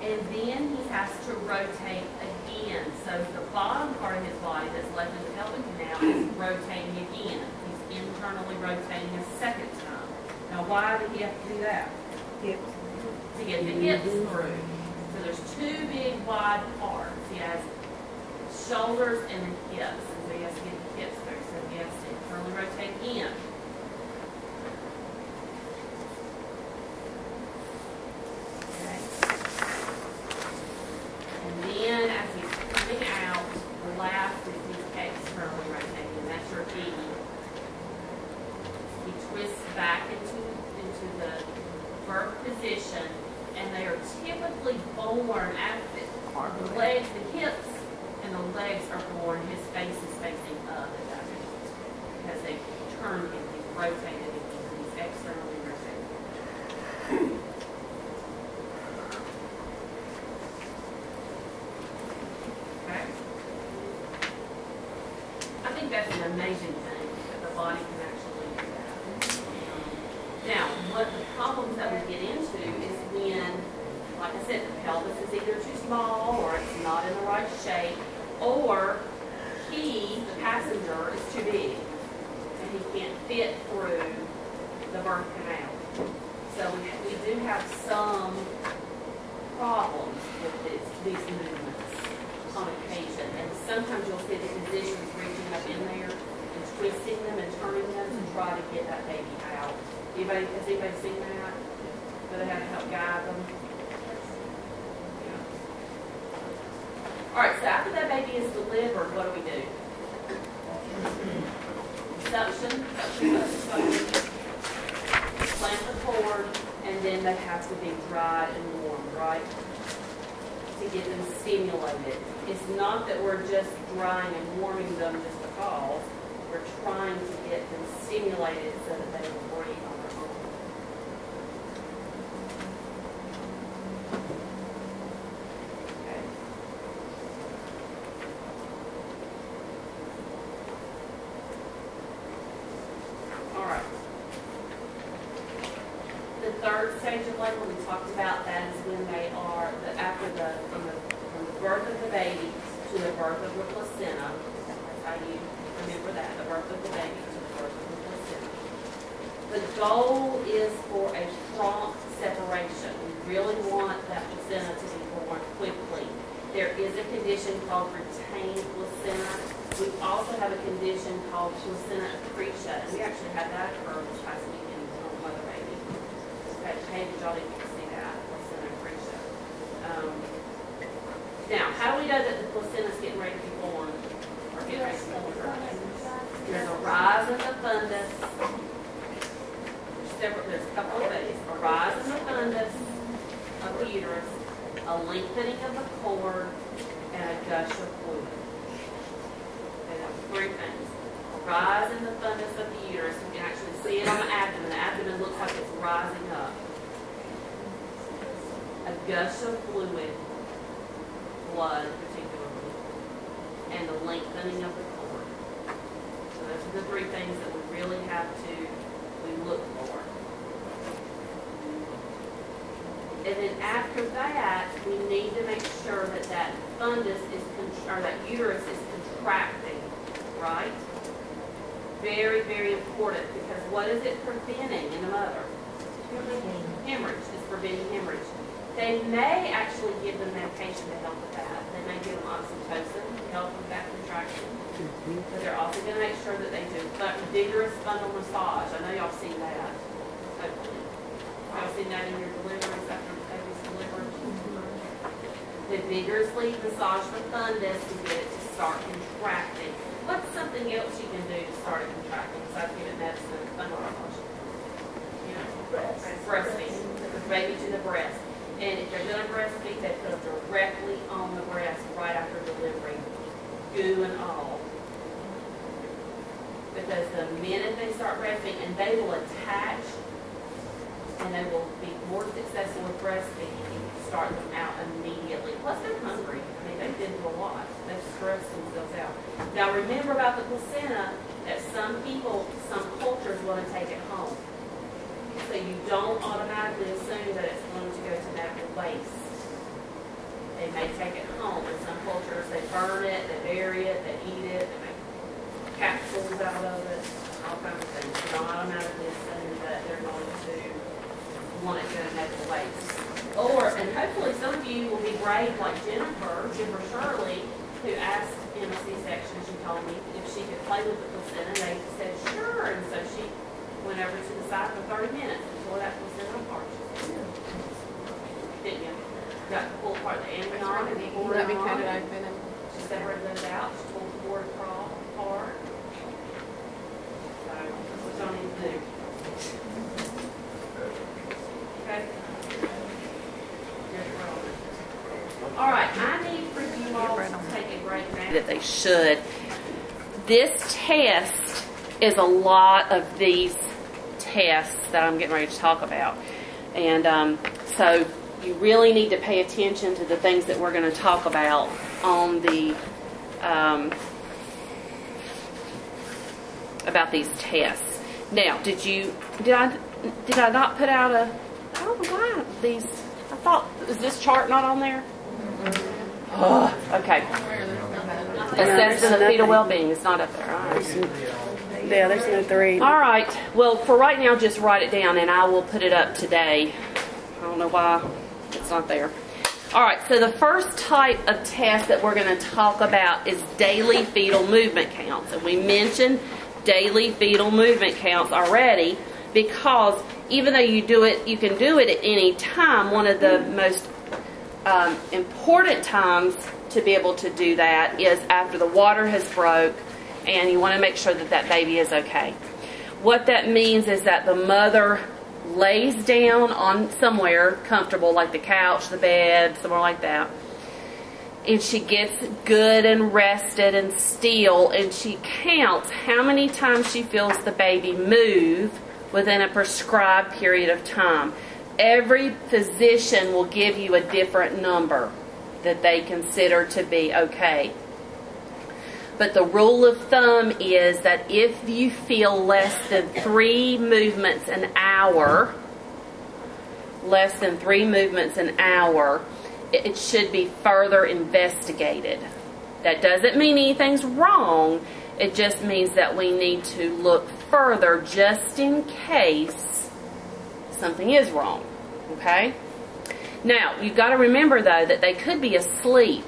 And then he has to rotate again. So the bottom part of his body that's left in the pelvic canal is rotating again. He's internally rotating a second time. Now why did he have to do that? Hips. To get the hips through. So there's two big wide parts. He has shoulders and the hips. And so he has to get the hips through. So he has to internally rotate again. Then, as he's coming out, the last is he's externally rotating. That's your E. He twists back into the birth position, and they are typically born after the legs, the hips, and the legs are born. His face is facing up at that point because they turned him. He's rotated. He's externally rotating. That's an amazing thing that the body can actually do that. Now, what the problems that we get into is when like I said, the pelvis is either too small or it's not in the right shape, or he, the passenger, is too big and he can't fit through the birth canal. So we do have some problems with these movements on occasion, and sometimes you'll see the physicians reaching up in there and twisting them and turning them to try to get that baby out. Has anybody seen that? Do they have to help guide them? Yeah. All right, so after that baby is delivered, what do we do? Suction, clamp the cord, and then they have to be dried and warmed, right? To get them stimulated. It's not that we're just drying and warming them just because. We're trying to get them stimulated so that they will breathe on their own. Okay. All right. The third stage of labor, we talked about that is when they are, from the birth of the baby to the birth of the placenta. That's how you remember that, the birth of the baby to the birth of the placenta. The goal is for a prompt separation. We really want that placenta to be born quickly. There is a condition called retained placenta. We also have a condition called placenta accretion. We actually had that occur this past weekend on Mother Baby. Hey, did y'all didn't see that? Placenta accretion. Now, how do we know that the placenta is getting ready to be born? Or getting ready to be born? There's a rise in the fundus. There's a couple of things. A rise in the fundus of the uterus, a lengthening of the cord, and a gush of fluid. Okay, those three things. A rise in the fundus of the uterus. You can actually see it on the abdomen. The abdomen looks like it's rising up. A gush of fluid, blood particularly, and the lengthening of the cord. So those are the three things that we really have to look for. And then after that, we need to make sure that that fundus is, or that uterus is contracting, right? Very, very important, because what is it preventing in the mother? Hemorrhage. It's preventing hemorrhage. They may actually give them medication to help with that. They may give them oxytocin to help with that contraction. But they're also going to make sure that they do vigorous fundal massage. I know y'all seen that. Hopefully. Y'all seen that in your deliveries after the baby's delivered? They vigorously massage the fundus to get it to start contracting. What's something else you can do to start it contracting besides giving medicine and fundal massage? You know, breastfeeding. Put the baby to the breast. And if they're going to breastfeed, they put them directly on the breast right after delivery, goo and all. Because the minute they start breastfeeding, and they will attach, and they will be more successful with breastfeeding if you start them out immediately. Plus, they're hungry. I mean, they've been through a lot. They've stressed themselves out. Now, remember about the placenta that some people, some cultures want to take it home. So you don't automatically assume that it's going to go to natural waste. They may take it home. In some cultures, they burn it, they bury it, they eat it, they make capsules out of it, all kinds of things. You don't automatically assume that they're going to want it to go to natural waste. Or, and hopefully some of you will be brave like Jennifer Shirley, who asked in a C-section, she told me if she could play with the placenta. They said, sure. And so she went over to the side for 30 minutes and tore that placenta apart. Didn't you? Got to pull apart the amnion and the cord on. She separated those out. She pulled the cord apart. So that's what y'all need to do. Okay? All right, I need for you all to take a break now. That they should. This test is a lot of these tests that I'm getting ready to talk about. And so you really need to pay attention to the things that we're going to talk about on the about these tests. Now, did I not put out a, I don't know why these, I thought, is this chart not on there? Oh, okay. Assessment of fetal well-being is not up there. All right. Yeah, there's no 3. All right. Well, for right now, just write it down, and I will put it up today. I don't know why it's not there. All right. So the first type of test that we're going to talk about is daily fetal movement counts, and we mentioned daily fetal movement counts already because even though you can do it at any time. One of the most important times to be able to do that is after the water has broke, and you want to make sure that that baby is okay. What that means is that the mother lays down on somewhere comfortable, like the couch, the bed, somewhere like that, and she gets good and rested and still, and she counts how many times she feels the baby move within a prescribed period of time. Every physician will give you a different number that they consider to be okay. But the rule of thumb is that if you feel less than 3 movements an hour, it should be further investigated. That doesn't mean anything's wrong. It just means that we need to look further just in case something is wrong. Okay? Now, you've got to remember, though, that they could be asleep.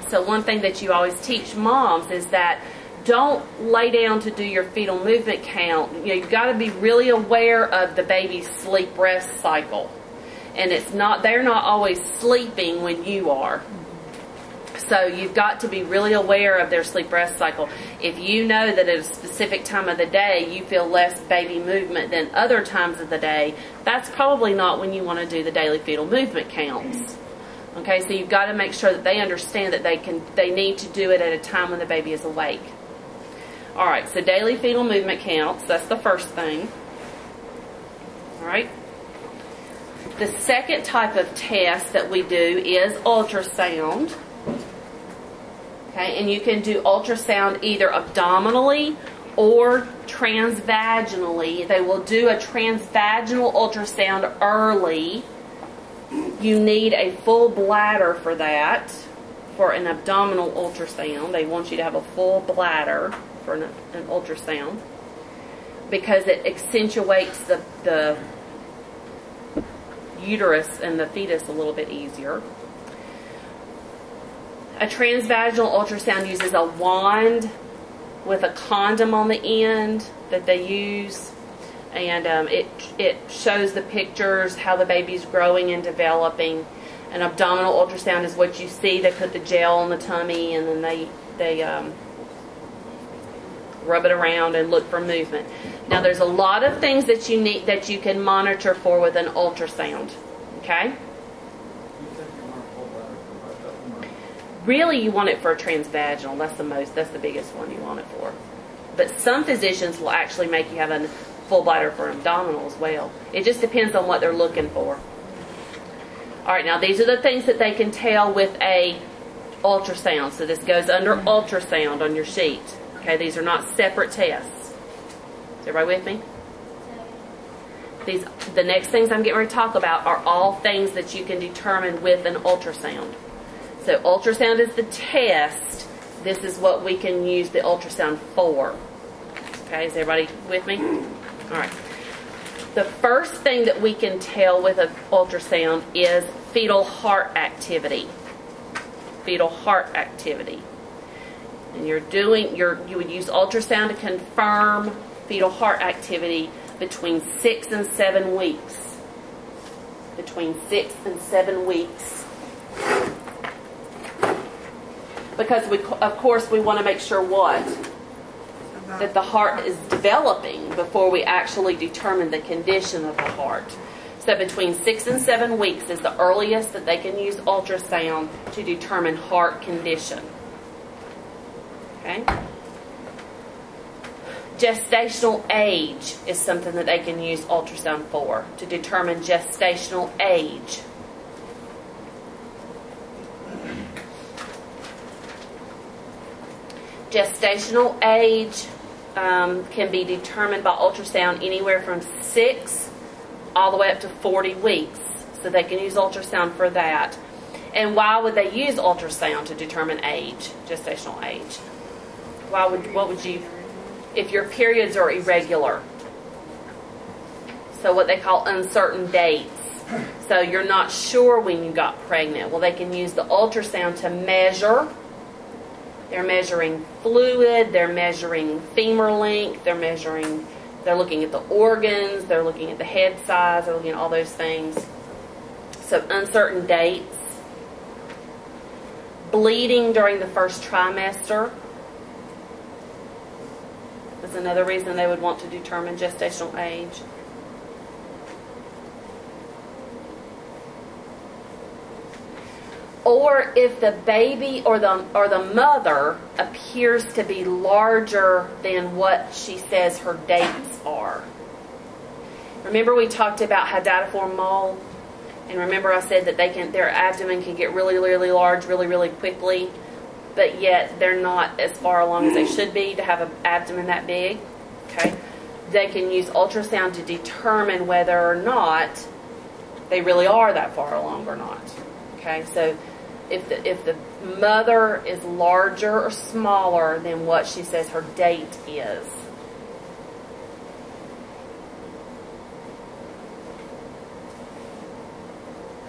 So one thing that you always teach moms is that don't lay down to do your fetal movement count. You know, you've got to be really aware of the baby's sleep-rest cycle. And they're not always sleeping when you are. So you've got to be really aware of their sleep-rest cycle. If you know that at a specific time of the day you feel less baby movement than other times of the day, that's probably not when you want to do the daily fetal movement counts. Okay, so you've got to make sure that they understand that they need to do it at a time when the baby is awake. All right, so daily fetal movement counts, that's the first thing. All right. The second type of test that we do is ultrasound. Okay, and you can do ultrasound either abdominally or transvaginally. They will do a transvaginal ultrasound early. You need a full bladder for that, for an abdominal ultrasound. They want you to have a full bladder for an ultrasound because it accentuates the uterus and the fetus a little bit easier. A transvaginal ultrasound uses a wand with a condom on the end that they use, and it shows the pictures, how the baby's growing and developing. An abdominal ultrasound is what you see. They put the gel on the tummy, and then they rub it around and look for movement. Now, there's a lot of things that you can monitor for with an ultrasound. Okay. Really, you want it for a transvaginal. That's the biggest one you want it for. But some physicians will actually make you have a full bladder for an abdominal as well. It just depends on what they're looking for. All right, now these are the things that they can tell with a ultrasound. So this goes under ultrasound on your sheet. Okay, these are not separate tests. Is everybody with me? The next things I'm getting ready to talk about are all things that you can determine with an ultrasound. So ultrasound is the test. This is what we can use the ultrasound for. Okay, is everybody with me? All right. The first thing that we can tell with an ultrasound is fetal heart activity. Fetal heart activity. And you would use ultrasound to confirm fetal heart activity between 6 and 7 weeks. Between 6 and 7 weeks. Because of course we want to make sure what? That the heart is developing before we actually determine the condition of the heart. So between 6 and 7 weeks is the earliest that they can use ultrasound to determine heart condition. Okay? Gestational age is something that they can use ultrasound for, to determine gestational age. Gestational age can be determined by ultrasound anywhere from 6 all the way up to 40 weeks. So they can use ultrasound for that. And why would they use ultrasound to determine age, gestational age? What would you, if your periods are irregular? So what they call uncertain dates. So you're not sure when you got pregnant. Well, they can use the ultrasound to measure. They're measuring fluid, they're measuring femur length, they're looking at the organs, they're looking at the head size, they're looking at all those things. So uncertain dates. Bleeding during the first trimester is another reason they would want to determine gestational age. Or if the baby or the mother appears to be larger than what she says her dates are. Remember we talked about hydatiform mole? And remember I said that their abdomen can get really, really large really, really quickly, but yet they're not as far along as they should be to have an abdomen that big. Okay? They can use ultrasound to determine whether or not they really are that far along or not. Okay? So if the mother is larger or smaller than what she says her date is.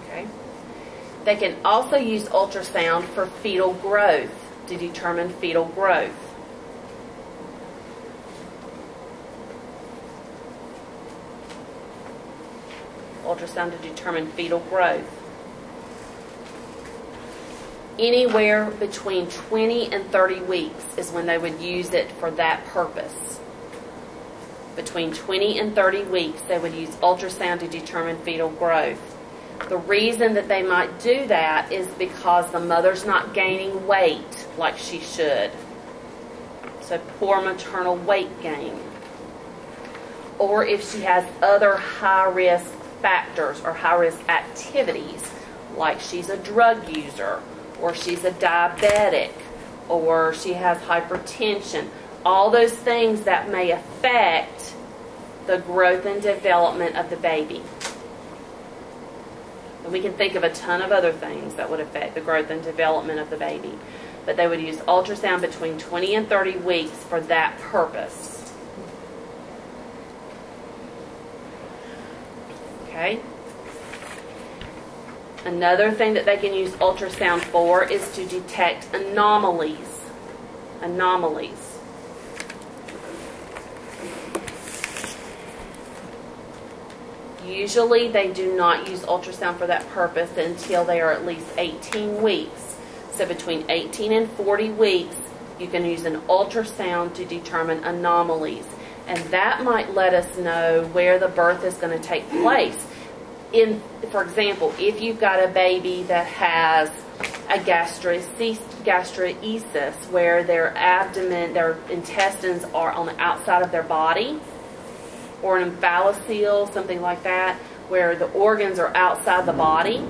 Okay. They can also use ultrasound for fetal growth to determine fetal growth. Ultrasound to determine fetal growth. Anywhere between 20 and 30 weeks is when they would use it for that purpose. Between 20 and 30 weeks, they would use ultrasound to determine fetal growth. The reason that they might do that is because the mother's not gaining weight like she should. So poor maternal weight gain. Or if she has other high-risk factors or high-risk activities, like she's a drug user, or she's a diabetic, or she has hypertension. All those things that may affect the growth and development of the baby. And we can think of a ton of other things that would affect the growth and development of the baby. But they would use ultrasound between 20 and 30 weeks for that purpose. Okay? Another thing that they can use ultrasound for is to detect anomalies. Anomalies. Usually they do not use ultrasound for that purpose until they are at least 18 weeks. So between 18 and 40 weeks, you can use an ultrasound to determine anomalies. And that might let us know where the birth is going to take place. For example, if you've got a baby that has a gastreusis, where their abdomen, their intestines are on the outside of their body, or an omphalocele, something like that, where the organs are outside the body,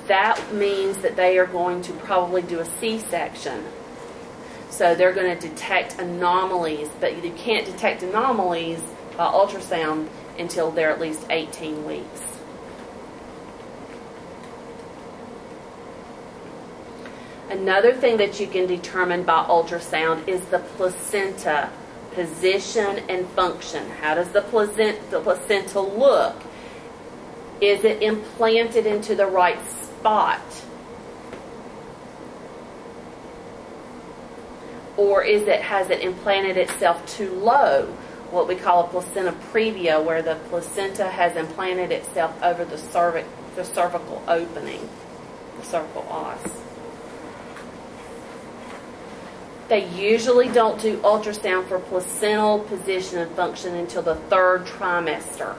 that means that they are going to probably do a C-section. So they're going to detect anomalies, but you can't detect anomalies by ultrasound until they're at least 18 weeks. Another thing that you can determine by ultrasound is the placenta position and function. How does the placenta look? Is it implanted into the right spot? Or has it implanted itself too low? What we call a placenta previa, where the placenta has implanted itself over the cervical opening, the cervical os. They usually don't do ultrasound for placental position and function until the 3rd trimester.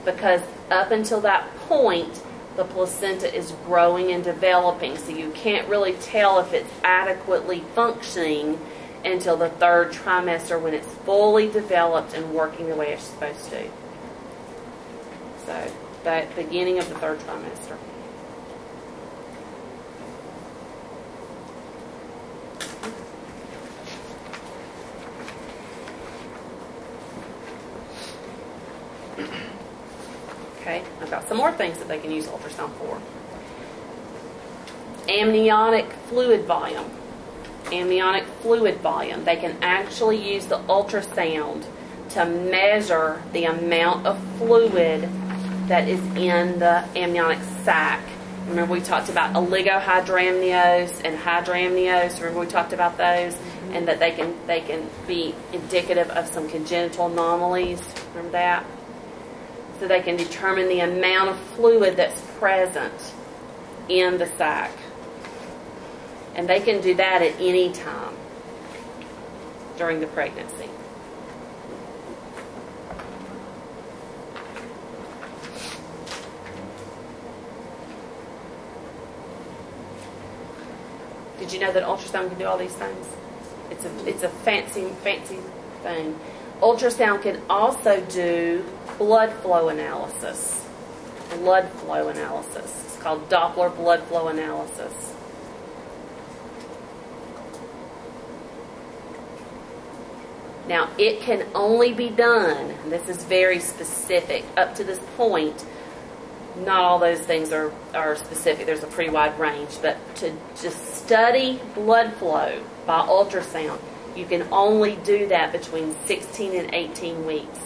Because up until that point, the placenta is growing and developing. So you can't really tell if it's adequately functioning until the 3rd trimester, when it's fully developed and working the way it's supposed to. So, the beginning of the 3rd trimester. Okay, I've got some more things that they can use ultrasound for. Amniotic fluid volume. Amniotic fluid volume. They can actually use the ultrasound to measure the amount of fluid that is in the amniotic sac. Remember we talked about oligohydramnios and hydramnios. Remember we talked about those, and that they can be indicative of some congenital anomalies. Remember that? So they can determine the amount of fluid that's present in the sac. And they can do that at any time during the pregnancy. Did you know that ultrasound can do all these things? It's a fancy thing. Ultrasound can also do blood flow analysis. Blood flow analysis. It's called Doppler blood flow analysis. Now, it can only be done, and this is very specific, up to this point, not all those things are specific. There's a pretty wide range. But to just study blood flow by ultrasound, you can only do that between 16 and 18 weeks.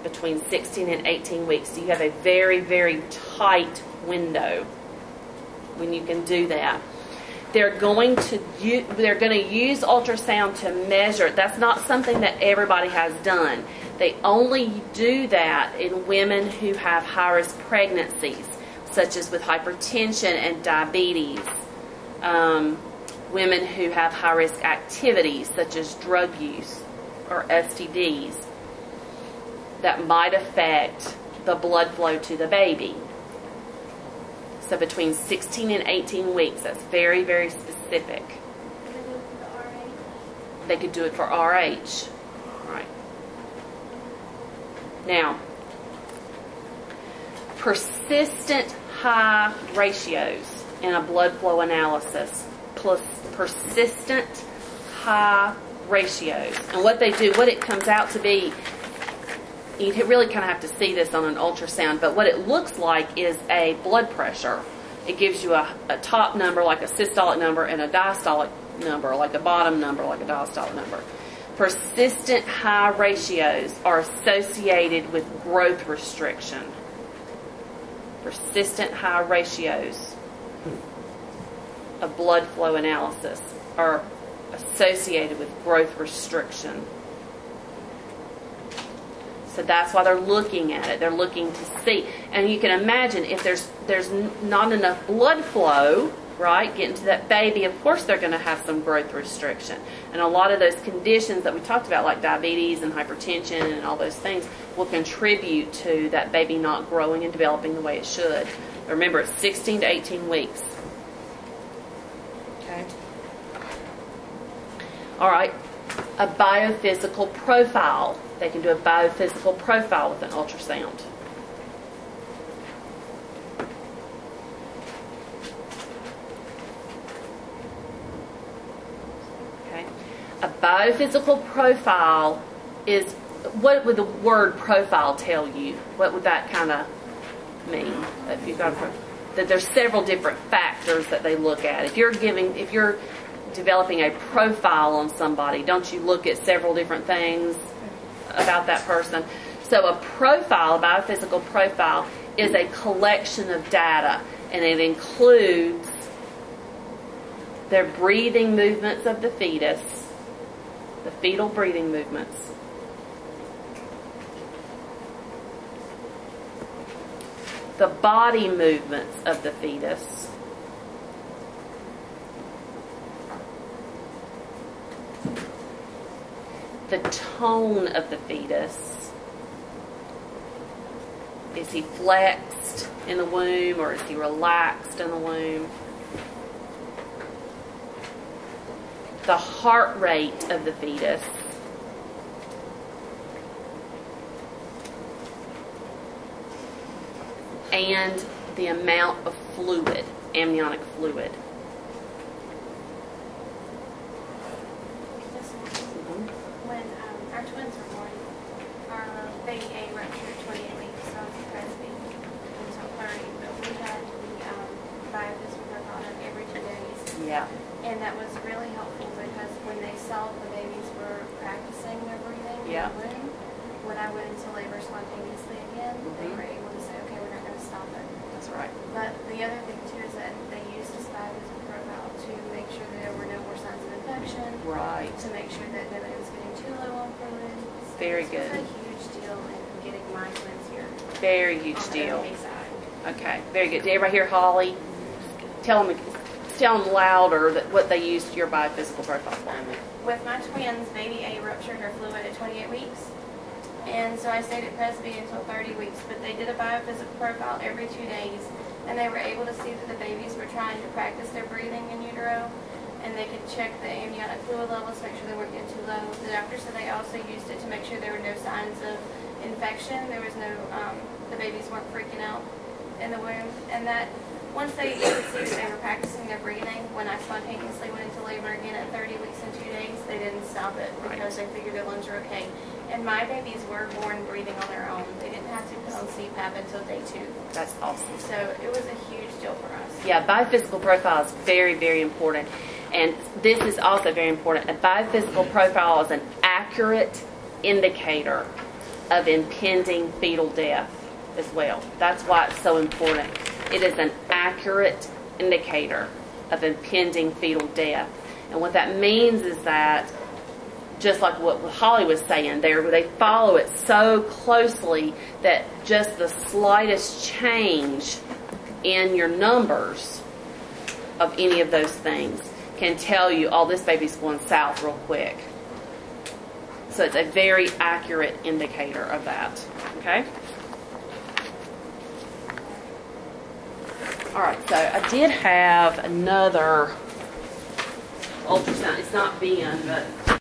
Between 16 and 18 weeks. So you have a very, very tight window when you can do that. They're going to use ultrasound to measure. That's not something that everybody has done. They only do that in women who have high-risk pregnancies, such as with hypertension and diabetes. Women who have high-risk activities, such as drug use or STDs, that might affect the blood flow to the baby. So between 16 and 18 weeks, that's very, very specific. They could do it for RH. Right. Now, persistent high ratios in a blood flow analysis. Persistent high ratios. And what they do, what it comes out to be, you really kind of have to see this on an ultrasound, but what it looks like is a blood pressure. It gives you a top number, like a systolic number, and a diastolic number, like a bottom number, like a diastolic number. Persistent high ratios are associated with growth restriction. Persistent high ratios of blood flow analysis are associated with growth restriction. So that's why they're looking at it. They're looking to see. And you can imagine if there's not enough blood flow, right, getting to that baby, of course they're going to have some growth restriction. And a lot of those conditions that we talked about, like diabetes and hypertension and all those things, will contribute to that baby not growing and developing the way it should. Remember, it's 16 to 18 weeks. Okay. All right. A biophysical profile. They can do a biophysical profile with an ultrasound. Okay. A biophysical profile is, what would the word profile tell you? What would that kind of mean? If you've got that there's several different factors that they look at. If you're developing a profile on somebody, don't you look at several different things about that person? So a profile, a biophysical profile, is a collection of data, and it includes their breathing movements of the fetus, the fetal breathing movements, the body movements of the fetus, the tone of the fetus. Is he flexed in the womb, or is he relaxed in the womb? The heart rate of the fetus. And the amount of fluid, amniotic fluid. When our twins were born, our baby A ruptured 28 weeks. stop Presby until 30, but we had the Biophysical Profile done every 2 days. Yeah. And that was really helpful because when they saw the babies were practicing their breathing Yeah. in the womb, when I went into labor spontaneously again, they Mhm. were able to say, okay, we're not going to stop it. That's right. But the other thing too is that they used this Biophysical Profile to make sure that there were no more signs of infection, Right. to make sure that nobody was getting too low on fluids. Very This good. was a huge deal in getting my twins here Very huge on the deal. OA side. Okay, very good. Did everybody hear Holly? Tell them louder that what they used your Biophysical Profile for. With my twins, baby A ruptured her fluid at 28 weeks. And so I stayed at Presby until 30 weeks, but they did a Biophysical Profile every 2 days, and they were able to see that the babies were trying to practice their breathing in utero, and they could check the amniotic fluid levels, make sure they weren't getting too low. The doctor said they also used it to make sure there were no signs of infection. There was no, the babies weren't freaking out in the womb, and that once they could see that they were practicing their breathing, when I spontaneously went into labor again at 30 weeks and 2 days, they didn't stop it because they figured their lungs were okay. And my babies were born breathing on their own. They didn't have to put on CPAP until day 2. That's awesome. So it was a huge deal for us. Yeah, Biophysical Profile is very, very important. And this is also very important. A Biophysical Profile is an accurate indicator of impending fetal death as well. That's why it's so important. It is an accurate indicator of impending fetal death. And what that means is that, just like what Holly was saying there, they follow it so closely that just the slightest change in your numbers of any of those things can tell you, oh, this baby's going south real quick. So it's a very accurate indicator of that. Okay? All right, so I did have another ultrasound. It's not Ben, but